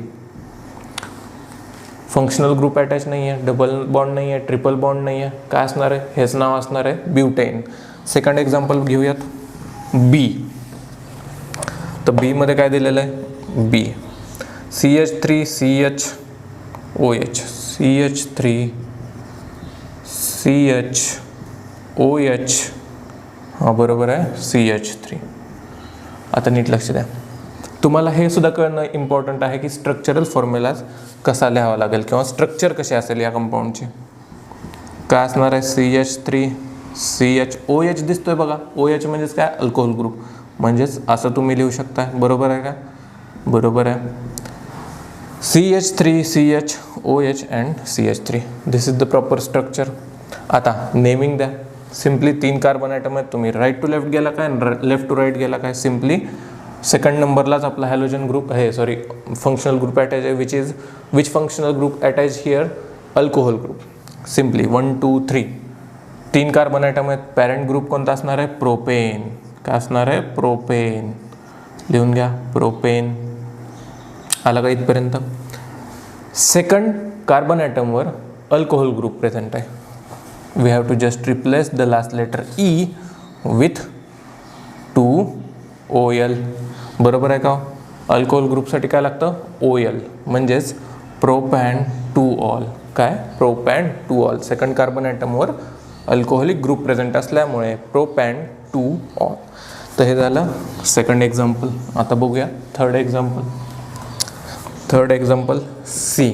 फंक्शनल ग्रुप अटॅच नाही आहे, डबल बॉन्ड नाही आहे, ट्रिपल बॉन्ड नाही आहे. काय असणार आहे? हेच नाव असणार आहे, ब्युटेन. सेकंड एक्झाम्पल घेऊयात, बी. तर बीमध्ये काय दिलेलं आहे? बी CH3 CHOH, CH3 CHOH. हां बरोबर आहे, CH3. आता नीट लक्ष द्या. तुम्हाला हे सुद्धा कळणं इम्पॉर्टंट आहे की स्ट्रक्चरल फॉर्म्युलाज कसा लिहावा लागेल किंवा स्ट्रक्चर कशी असेल या कंपाऊंडची. काय असणार आहे? CH3 CHOH दिसतोय बघा. OH म्हणजेच काय? Alcohol group. म्हणजेच असं तुम्ही लिहू शकता. बरोबर आहे का? बरोबर आहे. CH3 CHOH and CH3. This is the proper structure. आता नेमिंग द्या. सिम्पली 3 कार्बन ॲटम आहेत. तुम्ही राईट टू लेफ्ट गेला काय, लेफ्ट टू राईट गेला काय? सिम्पली सेकंड नंबरलाच आपला हॅलोजन ग्रुप आहे, सॉरी फंक्शनल ग्रुप अटॅच आहे, which functional group attach here? Alcohol group. Simply 1 2 3 3 carbon atom आहेत. पॅरेंट ग्रुप कोणता असणार आहे? प्रोपेन. काय असणार आहे? प्रोपेन. लिहून घ्या, प्रोपेन. आला का इथपर्यंत? सेकंड कार्बन ॲटमवर अल्कोहोल ग्रुप प्रेझेंट आहे. We have to just replace the last letter E with 2OL. बरोबर आहे का? अल्कोहोल ग्रुपसाठी काय लागतं? OL. म्हणजेच प्रोपॅन 2ऑल. काय? प्रोपॅन 2ऑल. सेकंड कार्बन ॲटमवर अल्कोहोलिक ग्रुप प्रेझेंट असल्यामुळे प्रोपॅन 2ऑल. तर हे झालं सेकंड एक्झाम्पल. आता बघूया third example. Third example C.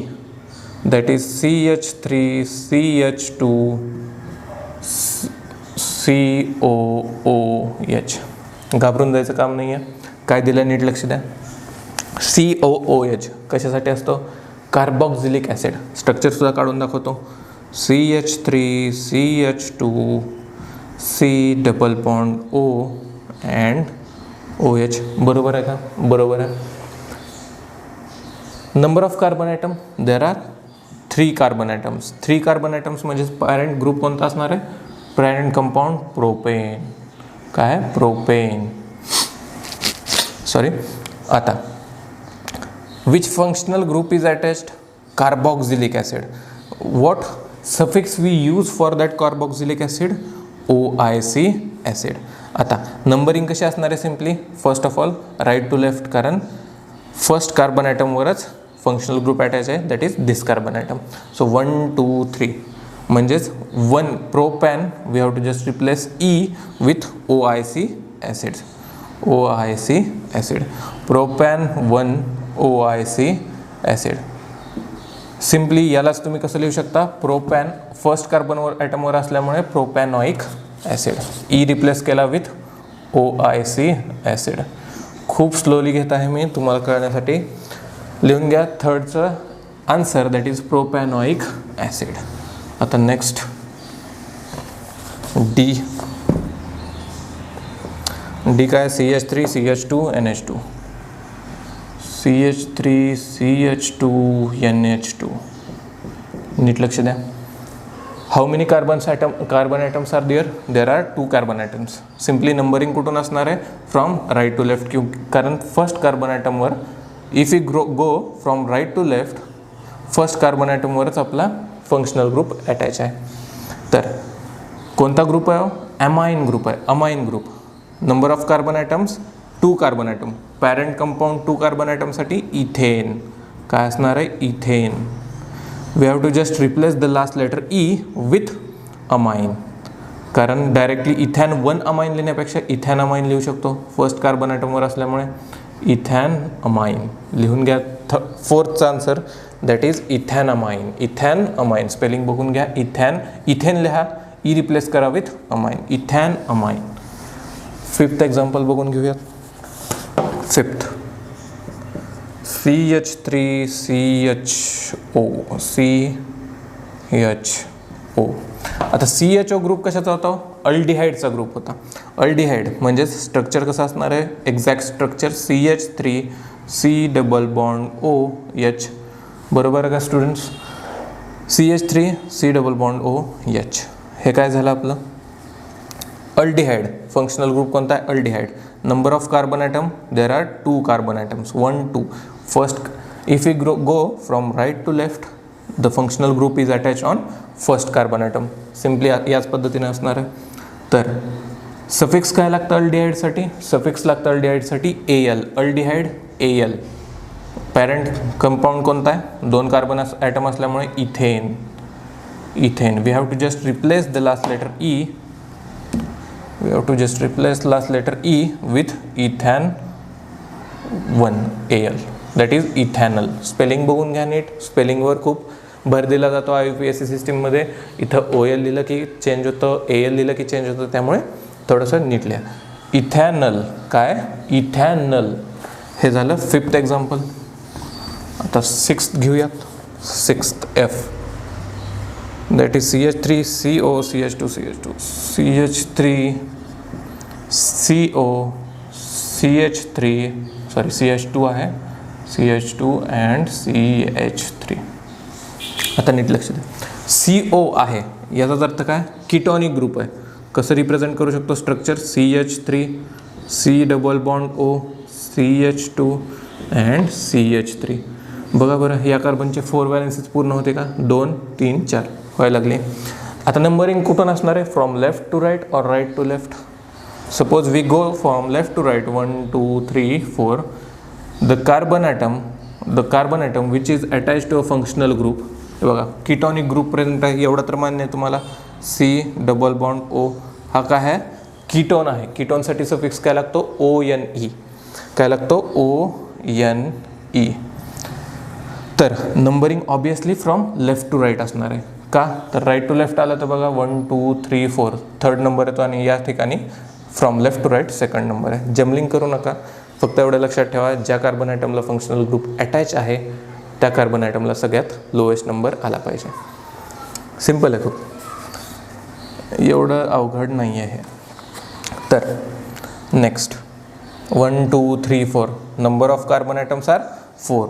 That is CH3 CH2 COOH. घाबरून जायचं काम नाही आहे. काय दिलं नीट लक्ष द्या. COOH कशासाठी असतो? Carboxylic acid. स्ट्रक्चरसुद्धा काढून दाखवतो. CH3 CH2 C double bond O and OH. बरोबर आहे का? बरोबर आहे. Number of carbon atom, there are 3 carbon atoms. 3 carbon atoms म्हणजे पॅरेंट ग्रुप कोणता असणार आहे? Parent compound propane. काय? प्रोपेन. सॉरी. आता which functional group is attached? Carboxylic acid. What suffix we use for that carboxylic acid? OIC acid. आता numbering कशी असणार आहे? Simply first of all right to left, कारण फर्स्ट कार्बन ॲटमवरच functional group attach आहे, that is this carbon atom. So 1 2 3 म्हणजेच 1 propane. We have to just replace E with OIC acids. OIC acid. Propane 1 OIC acid. Simply यालाच तुम्ही कसं लिहू शकता? Propane first कार्बनवर ॲटमवर असल्यामुळे प्रोपॅनॉइक ॲसिड. E रिप्लेस केला विथ OIC ॲसिड. खूप स्लोली घेत आहे मी तुम्हाला कळण्यासाठी. लिहून घ्या थर्डचं आन्सर, दॅट इज प्रोपॅनॉइक ॲसिड. आता नेक्स्ट D. D काय? CH3 CH2 NH2. CH3 CH2 NH2. नीट लक्ष द्या. How many carbon atoms are there? There are 2 carbon atoms. Simply numbering कुठून असणार आहे? From right to left. कारण फर्स्ट कार्बन ॲटमवर if you go from right to left, first carbon ॲटमवरच आपला फंक्शनल ग्रुप अटॅच आहे. तर कोणता ग्रुप आहे? अमाइन ग्रुप आहे. Amine group. Number of carbon atoms 2 carbon atom. Parent compound 2 carbon ॲटमसाठी इथेन. काय असणार आहे? Ethane. We have to just replace the last letter E with amine. कारण डायरेक्टली इथॅन 1 अमाइन लिहिण्यापेक्षा इथॅन अमाइन लिहू शकतो first carbon ॲटमवर असल्यामुळे. इथॅन amine लिहून घ्या. फोर्थचा answer, that is ethanamine. Ethanamine. Spelling बघून घ्या. इथेन लिहा, E रिप्लेस करा with amine. Ethanamine. Fifth example बघून घेऊयात. Fifth CH3CHO. आता CHO ग्रुप कशाचा होता? अल्डिहाइडचा ग्रुप होता. अल्डिहाइड म्हणजेच स्ट्रक्चर कसं असणार आहे? Exact structure CH3C double bond OH. बरोबर आहे का students? CH3C double bond OH. हे काय झालं आपलं? अल्डिहाइड. फंक्शनल ग्रुप कोणता आहे? Aldehyde. Number of carbon atom, there are 2 carbon atoms, 1 2. First, if we go from right to left, the functional group is attach on first carbon atom. Simply याच पद्धतीने असणार आहे. तर सफिक्स काय लागतं अल्डिहाइडसाठी? सफिक्स लागतं अल्डिहाइडसाठी AL. Aldehyde AL. Parent compound कोणता आहे? 2 कार्बन ॲटम असल्यामुळे ethane. Ethane. We have to just replace the last letter E. We have to just replace last letter E with ethan 1 AL, that is ethanol. Spelling बघून घ्या नीट. स्पेलिंगवर खूप भर दिला जातो IUPAC सिस्टीममध्ये. इथं OL लिहिलं की चेंज होतं, AL लिहिलं की चेंज होतं, त्यामुळे थोडंसं नीट लिहा. इथॅनल. काय? इथॅनल. हे झालं 5th एक्झाम्पल. आता 6th घेऊयात. 6th F, that is CH3CO CH2 CH2 CH3CO CH3 sorry CH2 आहे, CH2 and CH3. आता नीट लक्ष द्या. CO आहे याचा अर्थ काय? कीटॉनिक ग्रुप आहे. कसं रिप्रेझेंट करू शकतो structure? CH3C double bond O CH2 and CH3. बघा बरं, या कार्बनचे 4 वॅलेन्सीज पूर्ण होते का? 2 3 4 व्हायला लागले. आता नंबरिंग कुठून असणार आहे? फ्रॉम लेफ्ट टू राईट और right to left. Suppose we go from left to right 1 2 3 4. The carbon atom which is attach to a functional group. हे बघा, कीटॉनिक ग्रुप प्रेझेंट आहे एवढं तर मान्य आहे तुम्हाला. C डबल बॉन्ड O हा काय आहे? कीटोन आहे. कीटोनसाठी सफिक्स काय लागतो? ONE. काय लागतो? ONE. तर numbering obviously from left to right असणार आहे. का? तर राईट टू लेफ्ट आलं तर बघा 1 2 3 4 थर्ड नंबर येतो आणि या ठिकाणी from left to right second number आहे. जम्बलिंग करू नका. फक्त एवढं लक्षात ठेवा, ज्या कार्बन ॲटमला फंक्शनल ग्रुप अटॅच आहे त्या कार्बन ॲटमला सगळ्यात लोएस्ट नंबर आला पाहिजे. सिम्पल आहे खूप, एवढं अवघड नाही आहे. तर next 1 2 3 4. Number of carbon atoms are 4.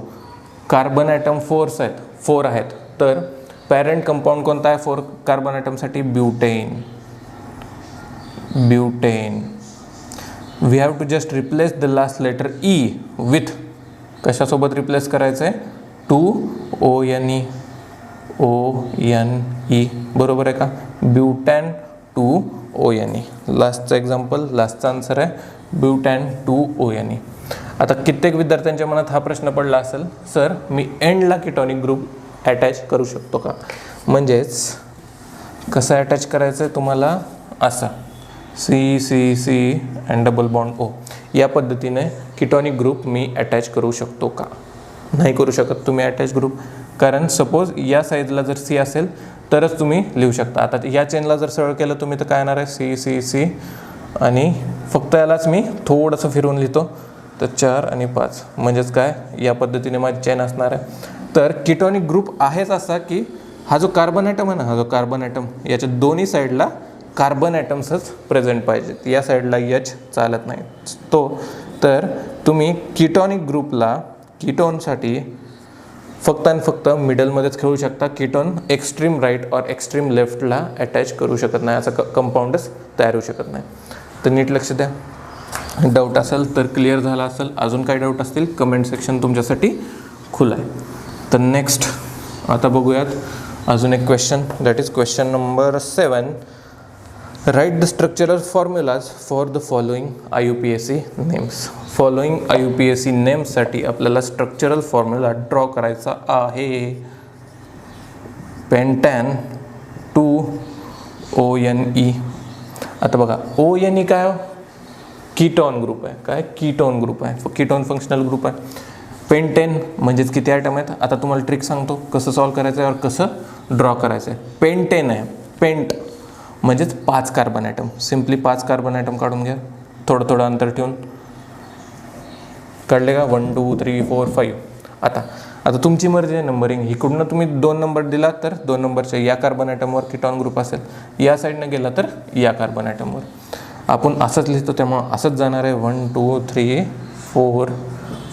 Carbon atom 4 आहेत. तर पॅरेंट कंपाऊंड कोणता आहे 4 कार्बन ॲटमसाठी? Butane. We have to just replace the last letter E with, कशासोबत रिप्लेस करायचं आहे? 2ONE. बरोबर आहे का? ब्यूटॅन 2ONE. लास्टचं एक्झाम्पल, लास्टचा आन्सर आहे ब्यूटॅन 2ONE. आता कित्येक विद्यार्थ्यांच्या मनात हा प्रश्न पडला असेल, सर मी एंडला कीटॉनिक ग्रुप अटॅच करू शकतो का? म्हणजेच कसं अटॅच करायचं आहे तुम्हाला? असं CC and double bond O या पद्धतीने कीटॉनिक ग्रुप मी अटॅच करू शकतो का? नाही करू शकत तुम्ही अटॅच ग्रुप, कारण सपोज या साईजला जर C असेल तरच तुम्ही लिहू शकता. आता या चेनला जर सरळ केलं तुम्ही तर काय येणार आहे? C आणि फक्त यालाच मी थोडंसं फिरवून लिहितो तर 4 आणि 5 म्हणजेच काय? या पद्धतीने माझी चेन असणार आहे. तर कीटॉनिक ग्रुप आहेच असा की हा जो कार्बन ॲटम आहे ना, हा जो कार्बन ॲटम याच्या दोन्ही साईडला कार्बन ॲटम्सच प्रेझेंट पाहिजेत. या साईडला H चालत नाही तर तुम्ही कीटॉनिक ग्रुपला कीटोनसाठी फक्त आणि फक्त मिडलमध्येच खेळू शकता. कीटोन एक्स्ट्रीम राईट और एक्स्ट्रीम लेफ्टला अटॅच करू शकत नाही, असा कंपाऊंडच तयार होऊ शकत नाही. तर नीट लक्ष द्या. डाऊट असेल तर क्लिअर झाला असेल. अजून काही डाऊट असतील कमेंट सेक्शन तुमच्यासाठी खुलं आहे. तर नेक्स्ट आता बघूयात अजून एक question, that is question number 7. Write the structural formulas for the following IUPAC names. Following IUPAC नेम्ससाठी आपल्याला स्ट्रक्चरल फॉर्म्युला ड्रॉ करायचा आहे. पेंटॅन 2ONE. आता बघा ONE काय? कीटॉन ग्रुप आहे. काय? कीटॉन ग्रुप आहे. कीटॉन फंक्शनल ग्रुप आहे. पेंटेन म्हणजेच किती आयटम आहेत? आता तुम्हाला ट्रिक सांगतो कसं सॉल्व करायचं आहे और कसं ड्रॉ करायचं आहे. पेंटेन आहे. पेंट म्हणजेच 5 carbon atom. Simply 5 carbon atom काढून घ्या, थोडं अंतर ठेवून. काढले का? 1 2 3 4 5. आता तुमची मर्जी आहे नंबरिंग. इकडून तुम्ही 2 नंबर दिला तर 2 नंबरच्या या कार्बन ॲटमवर कीटॉन ग्रुप असेल, या साईडनं गेला तर या कार्बन ॲटमवर. आपण असंच लिहितो त्यामुळं असंच जाणार आहे 1 2 3 4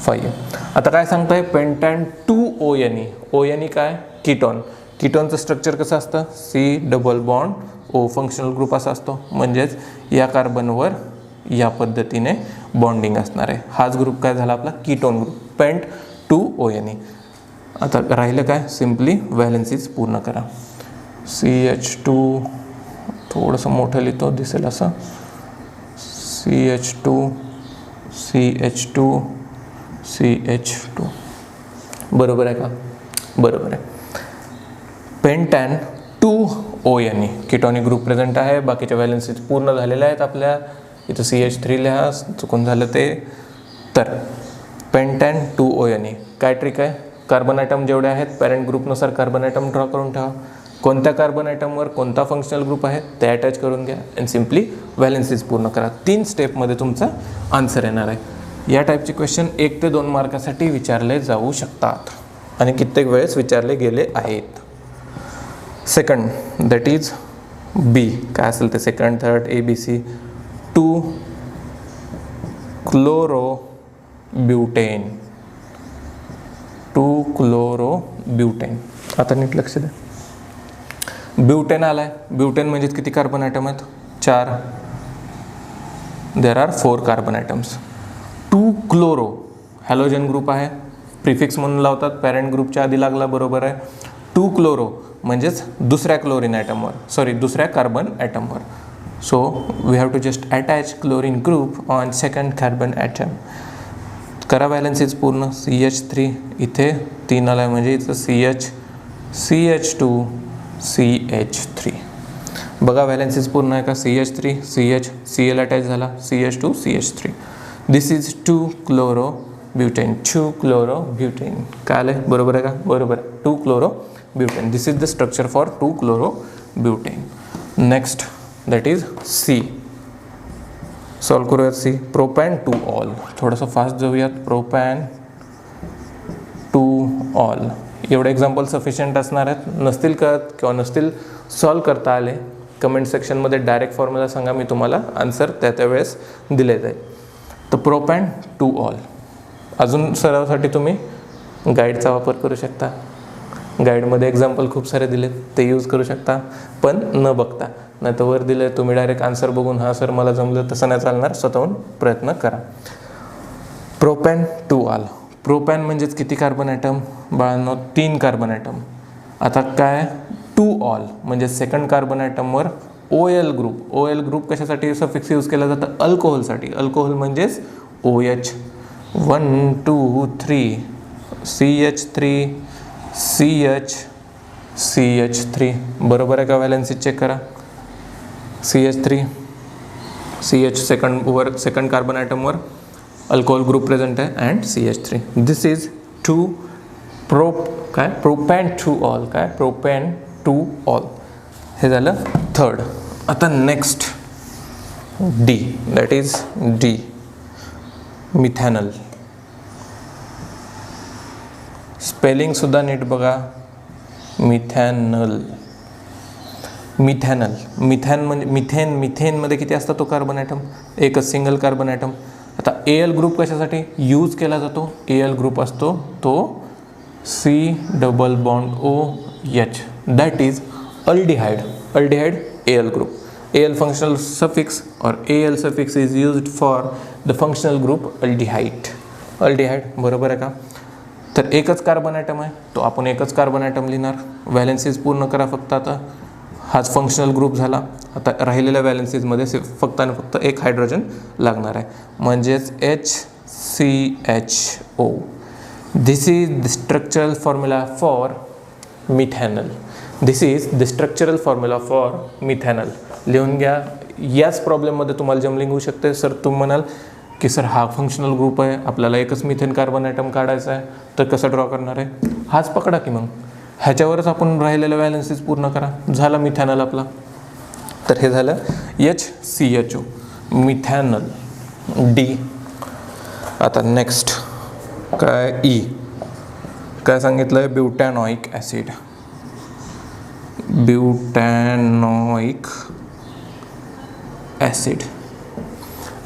5. आता काय सांगताय, पेंटॅन 2ONe. ONe काय, कीटॉन. कीटॉनचं स्ट्रक्चर कसं असतं, C double bond O functional group असा असतो. म्हणजेच या कार्बनवर या पद्धतीने बॉन्डिंग असणार आहे. हाच ग्रुप काय झाला आपला, कीटोन ग्रुप, पेंट 2ONe. आता राहिलं काय, सिम्पली व्हॅलेन्सीज पूर्ण करा. CH2 थोडंसं मोठं लिहितो, दिसेल असं, CH2 CH2 CH2. बरोबर आहे का, बरोबर आहे. पेंटॅन 2ONe कीटॉनिक ग्रुप प्रेझेंट आहे. बाकीच्या व्हॅलेन्सीज पूर्ण झालेल्या आहेत आपल्या. इथं CH3 लिहा, चुकून झालं ते. तर पेंटॅन 2ONe काय ट्रिक आहे, कार्बन ॲटम जेवढे आहेत पॅरेंट ग्रुपनुसार कार्बन ॲटम ड्रॉ करून ठेवा. कोणत्या कार्बन ॲटमवर कोणता फंक्शनल ग्रुप आहे ते अटॅच करून घ्या अँड सिम्पली व्हॅलेन्सीज पूर्ण करा. 3 स्टेपमध्ये तुमचा आन्सर येणार आहे. या टाईपचे क्वेश्चन 1 ते 2 मार्कासाठी विचारले जाऊ शकतात आणि कित्येक वेळेस विचारले गेले आहेत. सेकंड, दॅट इज बी. काय असेल ते second, third, ABC. 2-chlorobutane. 2-chlorobutane. आता नीट लक्ष द्या. ब्युटेन आलाय. ब्युटेन म्हणजे किती कार्बन ॲटम आहेत, 4. There are 4 carbon atoms. 2-chloro halogen group आहे, प्रिफिक्स म्हणून लावतात, पॅरेंट ग्रुपच्या आधी लागला, बरोबर आहे. 2-chloro म्हणजेच दुसऱ्या क्लोरीन ॲटमवर, सॉरी दुसऱ्या कार्बन ॲटमवर. So we have to just attach chlorine group on second carbon atom. करा व्हॅलेन्सीज पूर्ण. CH3 इथे 3 आला म्हणजे इथं CH2 CH3. बघा व्हॅलेन्सीज पूर्ण आहे का, CH3 CH Cl अटॅच झाला, CH2 CH3. This is 2-chlorobutane. 2-chlorobutane काय आलं, बरोबर आहे का, बरोबर. 2-chlorobutane. This is the structure for 2-chlorobutane. Next that is C. Solve करूयात C. प्रोपॅन 2-ऑल. थोडंसं फास्ट जाऊयात. प्रोपॅन 2-ऑल. एवढे एक्झाम्पल सफिशियंट असणार आहेत. नसतील कळत किंवा नसतील सॉल्व करता आले, कमेंट सेक्शनमध्ये डायरेक्ट फॉर्म्युला सांगा, मी तुम्हाला आन्सर त्या वेळेस दिले जाईल. तर प्रोपॅन 2-ऑल. अजून सरावासाठी तुम्ही गाईडचा वापर करू शकता. गाईडमध्ये एक्झाम्पल खूप सारे दिलेत, ते यूज करू शकता, पण न बघता. नाही तर वर दिले तुम्ही डायरेक्ट आन्सर बघून हां सर मला जमलं, तसं नाही चालणार, स्वतःहून प्रयत्न करा. प्रोपॅन 2-ऑल. प्रोपॅन म्हणजेच किती कार्बन ॲटम बाळांनो, 3 कार्बन ॲटम. आता काय 2-ऑल म्हणजे सेकंड कार्बन ॲटमवर OL ग्रुप. OL ग्रुप कशासाठी सफिक्स यूज केला जातं, अल्कोहोलसाठी. अल्कोहोल म्हणजेच OH. 1 2 3 CH3 CH3. बरोबर आहे का, व्हॅलेन्सी चेक करा. CH3 CH सेकंड कार्बन ॲटमवर अल्कोहोल ग्रुप प्रेझेंट आहे and CH3. This is propane 2-ऑल. काय, प्रोपॅन 2-ऑल. हे झालं थर्ड. आता next D. That is D. Methanal. स्पेलिंगसुद्धा नीट बघा. मिथॅनल. मिथॅन म्हणजे मिथेनमध्ये किती असतात तो कार्बन ॲटम, एकच सिंगल कार्बन ॲटम. आता AL ग्रुप कशासाठी यूज केला जातो, AL ग्रुप असतो तो C-डबल-बॉन्ड-OH. That is aldehyde. AL group. AL functional suffix और AL suffix is used for the functional group aldehyde. बरोबर आहे का. तर एकच कार्बन ॲटम आहे, तो आपण एकच कार्बन ॲटम लिहिणार. व्हॅलेन्सीज पूर्ण करा फक्त. आता हाच फंक्शनल ग्रुप झाला. आता राहिलेल्या व्हॅलेन्सीजमध्ये फक्त आणि फक्त एक हायड्रोजन लागणार आहे, म्हणजेच HCHO. This is the structural formula for methanal. लिहून घ्या. याच प्रॉब्लेममध्ये तुम्हाला जमलिंग होऊ शकते. सर तुम्ही म्हणाल की सर हा फंक्शनल ग्रुप आहे, आपल्याला एकच मिथेन कार्बन ॲटम काढायचा आहे, तर कसं ड्रॉ करणार आहे, हाच पकडा की मग. ह्याच्यावरच आपण राहिलेल्या व्हॅलेन्सीज पूर्ण करा. झाला मिथॅनल आपला. तर हे झालं HCHO मिथॅनल D. आता नेक्स्ट काय E. काय सांगितलं आहे? ब्युटॅनॉइक ॲसिड. ब्युटॅनॉइक ॲसिड.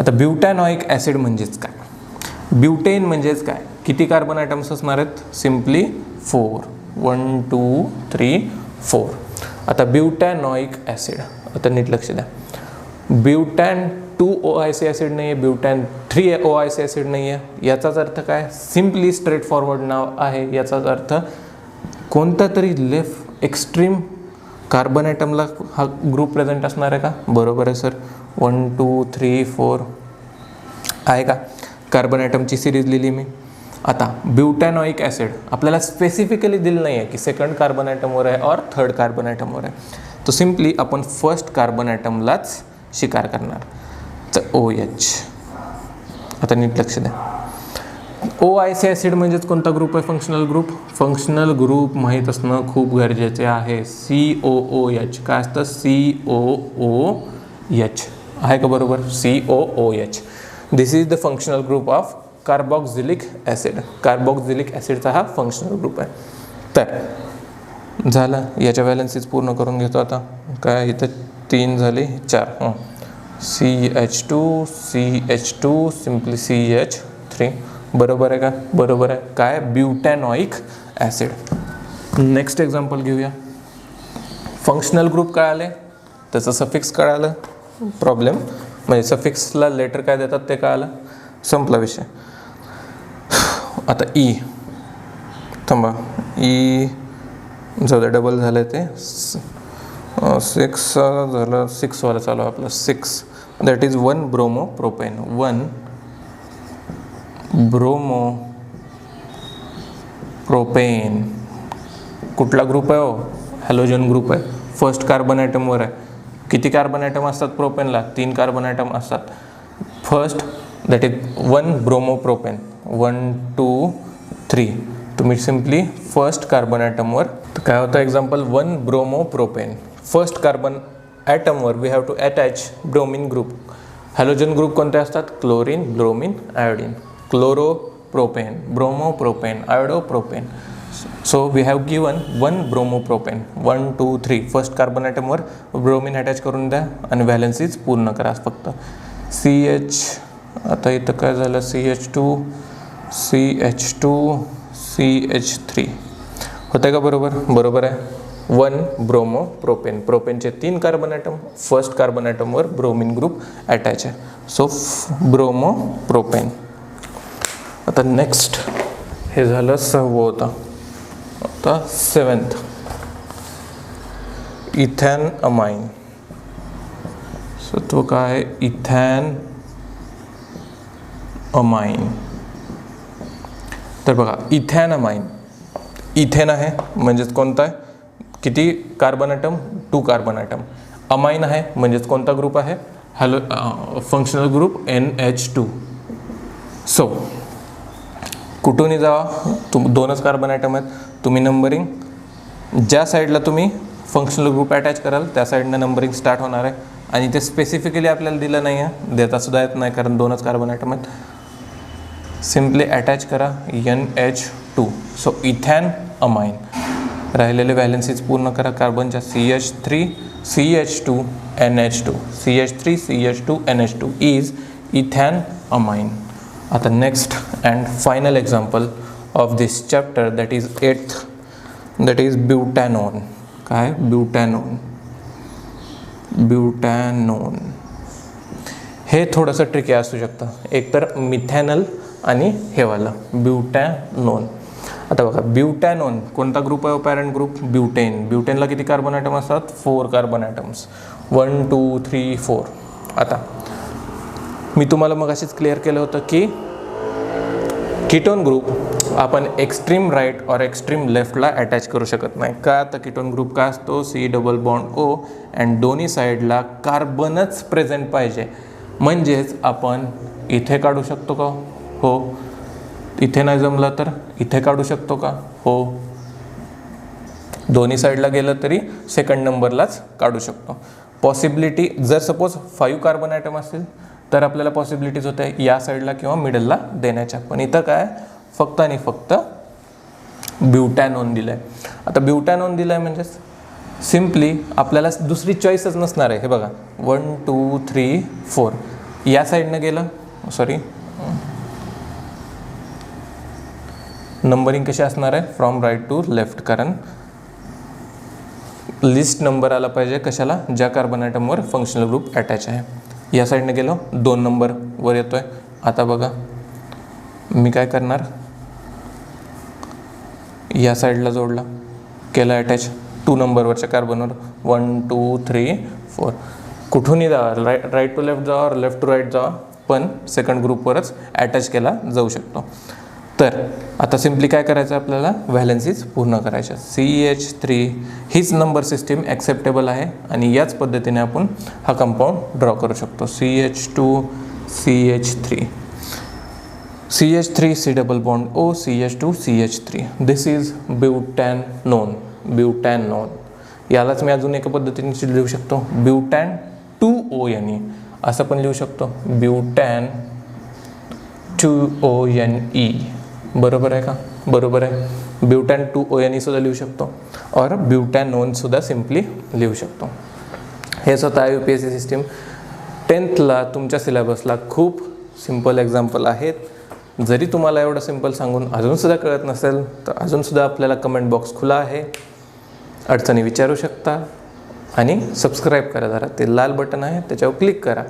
आता ब्युटॅनॉइक ॲसिड म्हणजेच काय? ब्युटेन म्हणजेच काय? किती कार्बन ॲटम्स असणार आहेत? सिम्पली 4. 1 2 3 4. आता ब्युटॅनॉइक ॲसिड, आता नीट लक्ष द्या. ब्युटॅन 2 OIC ॲसिड नाही आहे, ब्युटॅन 3 OIC ॲसिड नाही आहे. याचाच अर्थ काय? सिम्पली स्ट्रेट फॉरवर्ड नाव आहे. याचाच अर्थ कोणता तरी लेफ्ट एक्स्ट्रीम कार्बन ॲटमला हा ग्रुप प्रेझेंट असणार आहे का? बरोबर आहे सर. 1 2 3 4 आहे का? कार्बन ॲटमची सिरीज लिहिली मी. आता ब्युटॅनॉइक ॲसिड आपल्याला स्पेसिफिकली दिलं नाही आहे की सेकंड कार्बन ॲटमवर आहे और थर्ड कार्बन ॲटमवर आहे. तो सिम्पली आपण फर्स्ट कार्बन ॲटमलाच शिकार करणार. तर OH. आता नीट लक्ष द्या. OIC ॲसिड म्हणजेच कोणता ग्रुप आहे? Functional group. फंक्शनल ग्रुप माहीत असणं खूप गरजेचे आहे. COOH. काय असतं? COOH आहे का? बरोबर. COOH. This is the functional group of carboxylic acid. Carboxylic ॲसिडचा हा फंक्शनल ग्रुप आहे. तर झालं. याच्या व्हॅलन्सीज पूर्ण करून घेतो आता. काय इथं 3 झाले, 4. CH2 CH2 simply CH3. बरोबर आहे का? बरोबर आहे. काय? ब्युटॅनॉइक ॲसिड. नेक्स्ट एक्झाम्पल घेऊया. फंक्शनल ग्रुप काय आले? त्याचं सफिक्स कळालं, प्रॉब्लेम म्हणजे सफिक्सला लेटर काय देतात ते कळालं, संपला विषय. आता ई. थांबा. ई जाऊ द्या, डबल झालं ते. 6 झालं. 6 वाला चालू आपलं. 6 that is 1 bromopropane. 1 bromo propane. कुठला ग्रुप आहे? हो, हॅलोजन ग्रुप आहे. फर्स्ट कार्बन ॲटमवर आहे. किती कार्बन ॲटम असतात प्रोपेनला? 3 कार्बन ॲटम असतात. First that is 1 bromopropane. 1 2 3. तुम्ही सिम्पली फर्स्ट कार्बन ॲटमवर काय होतं? Example 1 bromopropane. First carbon ॲटमवर we have to attach bromine group. Halogen group कोणते असतात? Chlorine, bromine, iodine. Chloropropane, bromopropane, iodopropane. So we have given 1 bromopropane. 1 2 3 first carbon ॲटमवर bromine attach करून द्या आणि व्हॅलन्सीज पूर्ण करा फक्त. CH. आता इथं काय झालं? CH2 CH2 CH3 होतं का? बरोबर. बरोबर आहे. 1 ब्रोमो प्रोपेन. प्रोपेनचे 3 कार्बन ॲटम. फर्स्ट कार्बन ॲटमवर ब्रोमिन ग्रुप अटॅच आहे. So bromopropane. आता नेक्स्ट हे झालं 6वं होतं. आता 7th इथॅन अमाइन. सत्व काय? इथॅन अमाइन. तर बघा, इथॅन अमाइन. इथेन आहे म्हणजेच कोणता आहे? किती carbon atom? 2 carbon atom. Amine आहे म्हणजेच कोणता ग्रुप आहे? Functional group NH2. सो कुठूनही जावा, 2च कार्बन ॲटम आहेत. तुम्ही नंबरिंग ज्या साईडला तुम्ही फंक्शनल ग्रुप अटॅच कराल त्या साईडनं नंबरिंग स्टार्ट होणार आहे. आणि ते स्पेसिफिकली आपल्याला दिलं नाही आहे, देतासुद्धा येत नाही कारण 2च कार्बन ॲटम आहेत. सिम्पली अटॅच करा NH2. सो इथॅन अमाइन. राहिलेले व्हॅलन्सीज पूर्ण करा कार्बनच्या. CH3 CH2 NH2. CH3 CH2 NH2 is ethanamine. आता next and final example of this chapter that is 8th that is butanone. काय? ब्युटॅनॉन. ब्युटॅनॉन हे थोडंसं ट्रिकी असू शकतं. एकतर मिथॅनल आणि हे वाला ब्युटॅनॉन. आता बघा, ब्युटॅनॉन कोणता ग्रुप आहे? Parent group butane. ब्युटेनला किती कार्बन ॲटम असतात? 4 कार्बन ॲटम्स. 1 2 3 4. आता मी तुम्हाला मग अशीच क्लिअर केलं होतं की कीटोन ग्रुप आपण एक्स्ट्रीम राईट और एक्स्ट्रीम लेफ्टला अटॅच करू शकत नाही. का? तर कीटोन ग्रुप काय असतो? C double bond O and दोन्ही साईडला कार्बनच प्रेझेंट पाहिजे. म्हणजेच आपण इथे काढू शकतो का? हो. इथे नाही जमलं तर इथे काढू शकतो का? हो. दोन्ही साईडला गेलं तरी सेकंड नंबरलाच काढू शकतो. पॉसिबिलिटी जर सपोज 5 कार्बन ॲटम असतील तर आपल्याला पॉसिबिलिटीज होते या साईडला किंवा मिडलला देण्याच्या. पण इथं काय? फक्त आणि फक्त ब्युटॅनोन दिलं आहे. आता ब्युटॅनोन दिलं आहे म्हणजेच सिम्पली आपल्याला दुसरी चॉईसच नसणार आहे. हे बघा 1 2 3 4 या साईडनं गेलं, सॉरी नंबरिंग कशी असणार आहे फ्रॉम राईट टू लेफ्ट, कारण लिस्ट नंबर आला पाहिजे कशाला, ज्या कार्बन आयटमवर फंक्शनल ग्रुप अटॅच आहे. या साईडने गेलो 2 नंबर वर येतो आहे. आता बघा मी काय करणार, या साईडला जोडला, केला अटॅच 2 नंबरवरच्या कार्बनवर 1 2 3 4. कुठूनही जावा, राईट टू लेफ्ट जावा, लेफ्ट टू राईट जावा, पण सेकंड ग्रुपवरच अटॅच केला जाऊ शकतो. तर आता सिम्पली काय करायचं आपल्याला, व्हॅलेन्सीज पूर्ण करायच्या. CH3 हीच नंबर सिस्टीम ॲक्सेप्टेबल आहे आणि याच पद्धतीने आपण हा कंपाऊंड ड्रॉ करू शकतो. CH2 CH3 CH3 C double bond O CH2 CH3. This is butanone. Butanone यालाच मी अजून एका पद्धतीने लिहू शकतो, ब्युटॅन 2ONE असं पण लिहू शकतो, ब्युटॅन 2ONE. बरोबर आहे का? बरोबर आहे. ब्युटॅन 2ONE सुद्धा लिहू शकतो और ब्युटॅनोन सुद्धा सिम्पली लिहू शकतो. हेच होतं IUPAC सिस्टीम. 10thला तुमच्या सिलेबसला खूप सिम्पल एक्झाम्पल आहेत. जरी तुम्हाला एवढं सिम्पल सांगून अजूनसुद्धा कळत नसेल तर अजूनसुद्धा आपल्याला कमेंट बॉक्स खुला आहे, अडचणी विचारू शकता. आणि सबस्क्राईब करा, जरा ते लाल बटन आहे त्याच्यावर क्लिक करा,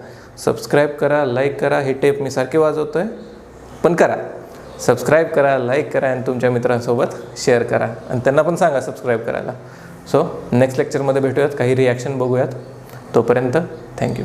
सबस्क्राईब करा, लाईक करा. हे टेप मी सारखे वाजवतो आहे पण करा, सबस्क्राईब करा, लाईक करा आणि तुमच्या मित्रांसोबत शेअर करा आणि त्यांना पण सांगा सबस्क्राईब करायला. सो नेक्स्ट लेक्चरमध्ये भेटूयात, काही रिॲक्शन बघूयात. तोपर्यंत थँक्यू.